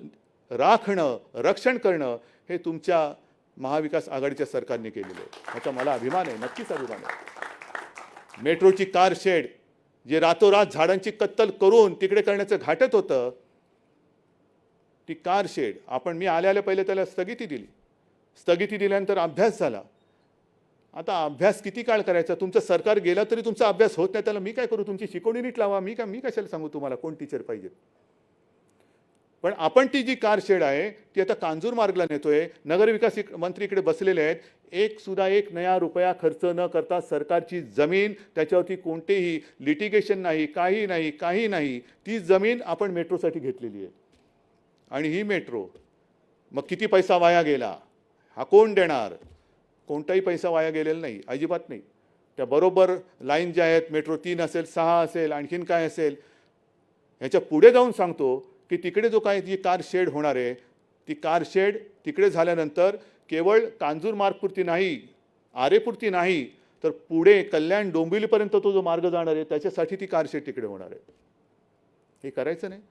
राखणं, रक्षण करणं हे तुमच्या महाविकास आघाडीच्या सरकारने केलेलं आहे. ह्याचा मला अभिमान आहे, नक्कीच अभिमान आहे. मेट्रोची कार शेड जे रातोरात झाडांची कत्तल करून तिकडे करण्याचं घाटत होतं, ती कार शेड मी आल्या पहिले त्याला स्थगिती दिली. स्थगिती दिल्यानंतर अभ्यास झाला. आता अभ्यास किती काळ करायचा? तुमचं सरकार गेला तरी तुमचा अभ्यास होत नाही, त्याला मी काय करू? तुमची शिकवणी नीट लावा. मी कशाला सांगू तुम्हाला कोण टीचर पाहिजे? पण आपण ती जी कार शेड आहे ती आता कांजूर मार्गला नेतोय. नगरविकास मंत्री इकडे बसलेले आहेत. एक नया रुपया खर्च न करता सरकारची जमीन, त्याच्यावरती कोणतेही लिटिगेशन नाही, काही नाही. ती जमीन आपण मेट्रोसाठी घेतलेली आहे. आणि ही मेट्रो मग किती पैसा वाया गेला हा कोण देणार? कोणताही पैसा वाया गेलेला नाही, अजिबात नाही. त्या बरोबर लाईन ज्या आहेत, मेट्रो 3 असेल, 6 असेल, आणखीन काय असेल, ह्याच्या पुढे जाऊन सांगतो की तिकडे जो काय जी कार शेड होणार आहे, ती कार शेड तिकडे झाल्यानंतर केवळ कांजूर मार्गपुरती नाही, आरेपुरती नाही, तर पुढे कल्याण डोंबिवलीपर्यंत तो जो मार्ग जाणार आहे त्याच्यासाठी ती कार शेड तिकडे होणार आहे. हे करायचं नाही.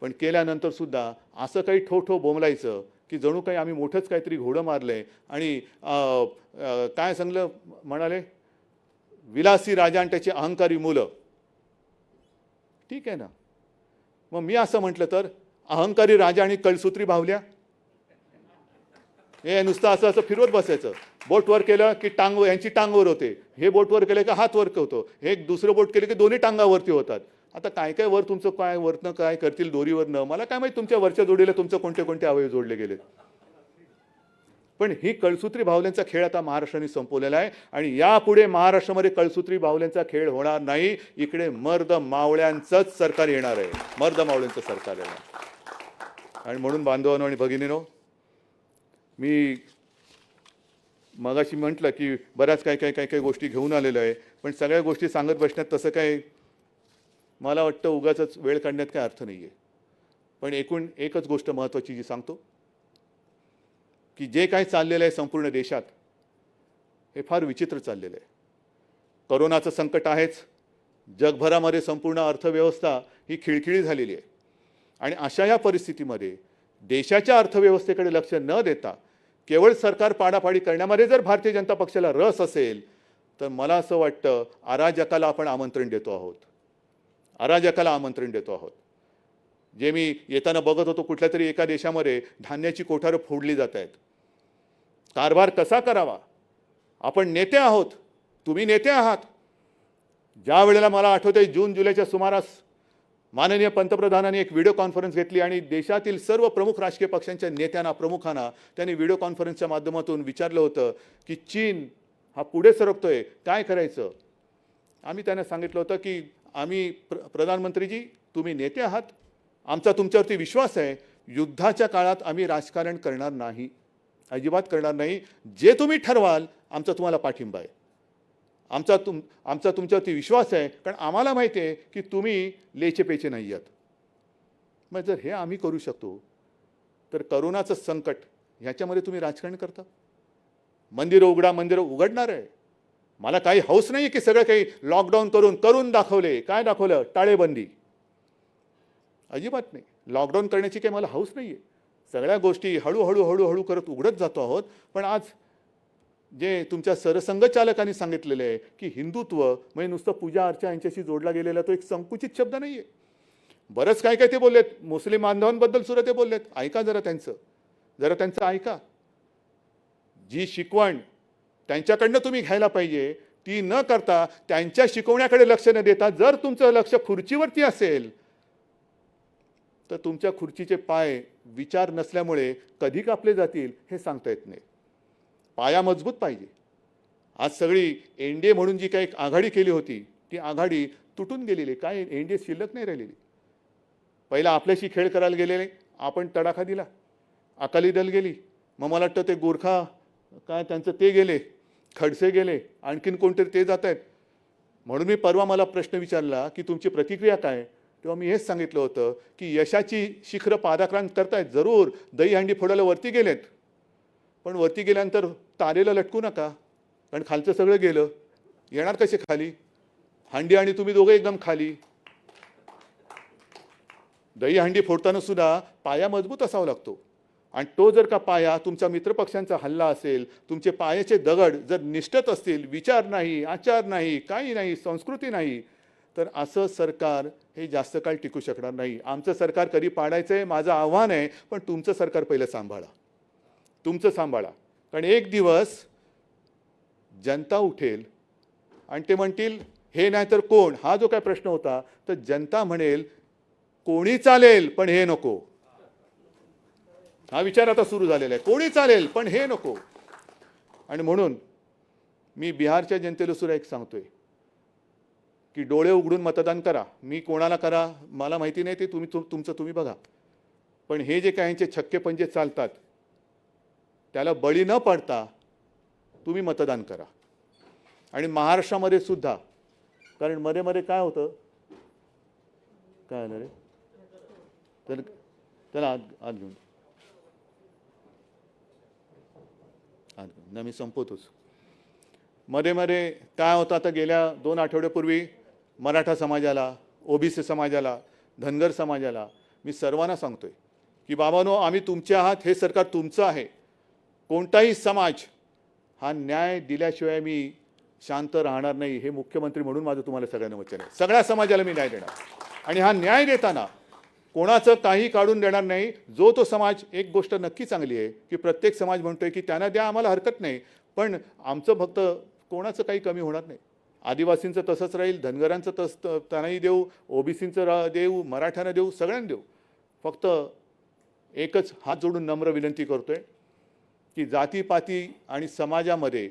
पण केल्यानंतर सुद्धा असं काही ठो बोंबलायचं की जणू काही आम्ही मोठंच काहीतरी घोडं मारलंय आणि काय सांगलं म्हणाले, विलासी राजा आणि त्याची अहंकारी मुलं. ठीक आहे ना, मग मी असं म्हटलं तर अहंकारी राजा आणि कळसूत्री बाहुल्या, हे नुसतं असं फिरवत बसायचं. बोट वर केलं की यांची टांगवर होते, हे बोट वर केलं की हात वर होतो, हे दुसरं बोट केलं की दोन्ही टांगावरती होतात. आता काय काय वर तुमचं काय वरनं काय करतील दोरीवरनं मला काय माहिती तुमच्या वरच्या जोडीला तुमचं कोणते कोणते अवयव जोडले गेले. पण ही कळसूत्री बाहुल्यांचा खेळ आता महाराष्ट्राने संपवलेला आहे आणि यापुढे महाराष्ट्रामध्ये कळसूत्री बाहुल्यांचा खेळ होणार नाही. इकडे मर्द मावळ्यांचंच सरकार येणार आहे, मर्द मावळ्यांचं सरकार येणार. आणि म्हणून बांधवांनो आणि भगिनीनो, मी मगाशी म्हटलं की बऱ्याच काही गोष्टी घेऊन आलेलो आहे, पण सगळ्या गोष्टी सांगत बसण्यात तसं काय मला वाटतं उगाचच वेळ काढण्यात काय अर्थ नाही आहे. पण एकूण एकच गोष्ट महत्त्वाची जी सांगतो की जे काही चाललेलं आहे संपूर्ण देशात हे फार विचित्र चाललेलं आहे. करोनाचं संकट आहेच, जगभरामध्ये संपूर्ण अर्थव्यवस्था ही खिळखिळी झालेली आहे आणि अशा या परिस्थितीमध्ये देशाच्या अर्थव्यवस्थेकडे लक्ष न देता केवळ सरकार पाडापाडी करण्यामध्ये जर भारतीय जनता पक्षाला रस असेल तर मला असं वाटतं अराजकाला आपण आमंत्रण देतो आहोत, अराजकाला आमंत्रण देतो आहोत. जे मी येताना बघत होतो कुठल्या तरी एका देशामध्ये धान्याची कोठारं फोडली जात आहेत. कारभार कसा करावा? आपण नेते आहोत, तुम्ही नेते आहात. ज्या वेळेला मला आठवतंय जून जुलैच्या सुमारास माननीय पंतप्रधानांनी एक व्हिडिओ कॉन्फरन्स घेतली आणि देशातील सर्व प्रमुख राजकीय पक्षांच्या नेत्यांना प्रमुखांना त्यांनी व्हिडिओ कॉन्फरन्सच्या माध्यमातून विचारलं होतं की चीन हा पुढे सरकतोय, काय करायचं? आम्ही त्यांना सांगितलं होतं की आम्ही प्रधानमंत्रीजी तुम्ही नेते आहात, आमचा तुमच्यावरती विश्वास आहे. युद्धाच्या काळात आम्ही राजकारण करणार नाही, अजिबात करणार नाही. जे तुम्ही ठरवाल आमचा तुम्हाला पाठिंबा आहे, आमचा तुमच्यावरती विश्वास आहे, कारण आम्हाला माहिती आहे की तुम्ही लेचेपेचे नाही आहात. मग जर हे आम्ही करू शकतो तर करोनाचं संकट ह्याच्यामध्ये तुम्ही राजकारण करता? मंदिरं उघडा, मंदिरं उघडणार आहे. मला काही हौस नाही की सगळं काही लॉकडाऊन करून दाखवले. काय दाखवलं? टाळेबंदी. अजिबात नाही. लॉकडाऊन करण्याची काही मला हौस नाही आहे. सगळ्या गोष्टी हळूहळू करत उघडत जातो आहोत. पण आज जे तुमच्या सरसंघचालकांनी सांगितलेलं आहे की हिंदुत्व म्हणजे नुसतं पूजा अर्चा यांच्याशी जोडला गेलेला तो एक संकुचित शब्द नाही आहे. बरंच काय ते बोललेत, मुस्लिम बांधवांबद्दल सुद्धा ते बोललेत. ऐका जरा त्यांचं ऐका. जी शिकवण त्यांच्याकडनं तुम्ही घ्यायला पाहिजे ती न करता त्यांच्या शिकवण्याकडे लक्ष न देता जर तुमचं लक्ष खुर्चीवरती असेल तर तुमच्या खुर्चीचे पाय विचार नसल्यामुळे कधी कापले जातील हे सांगता येत नाही. पाया मजबूत पाहिजे. आज सगळी एनडीए म्हणून जी काही आघाडी केली होती ती आघाडी तुटून गेलेली, काय एनडीए शिल्लक नाही राहिलेली. पहिला आपल्याशी खेळ करायला गेलेले, आपण तडाखा दिला, अकाली दल गेली, मग मला वाटतं ते गोरखा काय त्यांचं ते गेले, खडसे गेले, आणखीन कोणतरी ते जात आहेत. म्हणून मी परवा मला प्रश्न विचारला की तुमची प्रतिक्रिया काय, तेव्हा मी हेच सांगितलं होतं की यशाची शिखरं पादाक्रांत करतायत, जरूर दहीहंडी फोडायला वरती गेलेत, पण वरती गेल्यानंतर तारेला लटकू नका, कारण खालचं सगळं गेलं, येणार कसे खाली? हंडी आणि तुम्ही दोघे एकदम खाली. दहीहंडी फोडताना सुद्धा पाया मजबूत असावा लागतो आणि तो जर का पाया तुमचा मित्रपक्षांचा हल्ला असेल, तुमचे पायाचे दगड जर निष्ठत असतील, विचार नाही, आचार नाही, काही नाही, संस्कृती नाही, तर असं सरकार हे जास्त काळ टिकू शकणार नाही. आमचं सरकार कधी पाडायचं आहे माझं आव्हान आहे, पण तुमचं सरकार पहिलं सांभाळा, तुमचं सांभाळा. कारण एक दिवस जनता उठेल आणि ते म्हणतील हे नाही तर कोण, हा जो काय प्रश्न होता तर जनता म्हणेल कोणी चालेल पण हे नको. हा विचार आता सुरू झालेला आहे, कोणी चालेल पण हे नको. आणि म्हणून मी बिहारच्या जनतेला सुद्धा एक सांगतोय की डोळे उघडून मतदान करा. मी कोणाला करा मला माहिती नाही, ते तुमचं तुम्ही बघा. पण हे जे काही यांचे छक्के पंजे चालतात त्याला बळी न पडता तुम्ही मतदान करा. आणि महाराष्ट्रामध्ये सुद्धा, कारण मध्ये मध्ये काय होतं, काय आलं रे, तर त्याला आत घेऊन मी संपवतोच. मध्ये मध्ये काय होतं, आता गेल्या 2 आठवड्यापूर्वी मराठा समाजाला, ओबीसी समाजाला, धनगर समाजाला मी सर्वांना सांगतोय की बाबांनो आम्ही तुमचे आहात, हे सरकार तुमचं आहे. कोणताही समाज हा न्याय दिल्याशिवाय मी शांत राहणार नाही, हे मुख्यमंत्री म्हणून माझं तुम्हाला सगळ्यांना वचन आहे. सगळ्या समाजाला मी न्याय देणार आणि हा न्याय देताना कोणाचं काही काढून देणार नाही. जो तो समाज, एक गोष्ट नक्की चांगली आहे की प्रत्येक समाज म्हणतोय की त्यांना द्या, आम्हाला हरकत नाही, पण आमचं फक्त कोणाचं काही कमी होणार नाही. आदिवासींचं तसंच राहील, धनगरांचं त्यांनाही देऊ, ओबीसींचं देऊ, मराठ्यांना देऊ, सगळ्यांना देऊ. फक्त एकच हात जोडून नम्र विनंती करतोय की जातीपाती आणि समाजामध्ये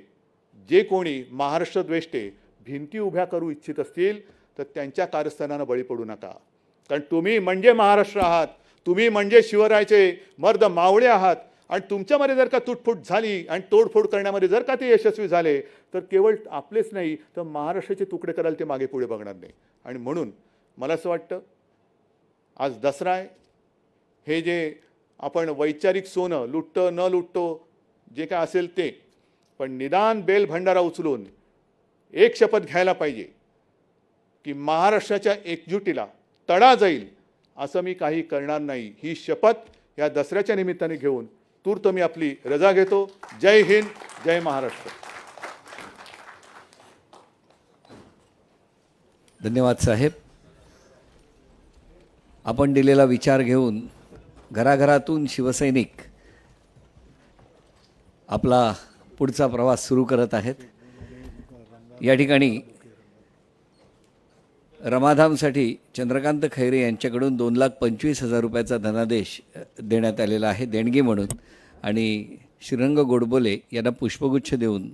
जे कोणी महाराष्ट्र द्वेष्टे भिंती उभ्या करू इच्छित असतील तर त्यांच्या कारस्थानानं बळी पडू नका. कारण तुम्ही म्हणजे महाराष्ट्र आहात, तुम्ही म्हणजे शिवरायाचे मर्द मावळे आहात. आणि तुमच्यामध्ये जर का तुटफूट झाली आणि तोडफोड करण्यामध्ये जर का ते यशस्वी झाले तर केवळ आपलेच नाही तर महाराष्ट्राचे तुकडे करायला ते मागे पुढे बघणार नाही. आणि म्हणून मला असं वाटतं आज दसरा आहे, हे जे आपण वैचारिक सोनं लुटतो न लुटतो जे काय असेल ते, पण निदान बेल भंडारा उचलून एक शपथ घ्यायला पाहिजे की महाराष्ट्राच्या एकजुटीला तडा जाईल असं मी काही करणार नाही. ही शपथ या दसऱ्याच्या निमित्ताने घेऊन तूर्त मी आपली रजा घेतो. जय हिंद, जय महाराष्ट्र. धन्यवाद साहेब. आपण दिलेला विचार घेऊन घराघरातून शिवसैनिक आपला पुढचा प्रवास सुरू करत आहेत. या ठिकाणी रमाधामसाठी चंद्रकांत खैरे यांच्याकडून 2,25,000 रुपयाचा धनादेश देण्यात आलेला आहे देणगी म्हणून, आणि श्रीरंग गोडबोले यांना पुष्पगुच्छ देऊन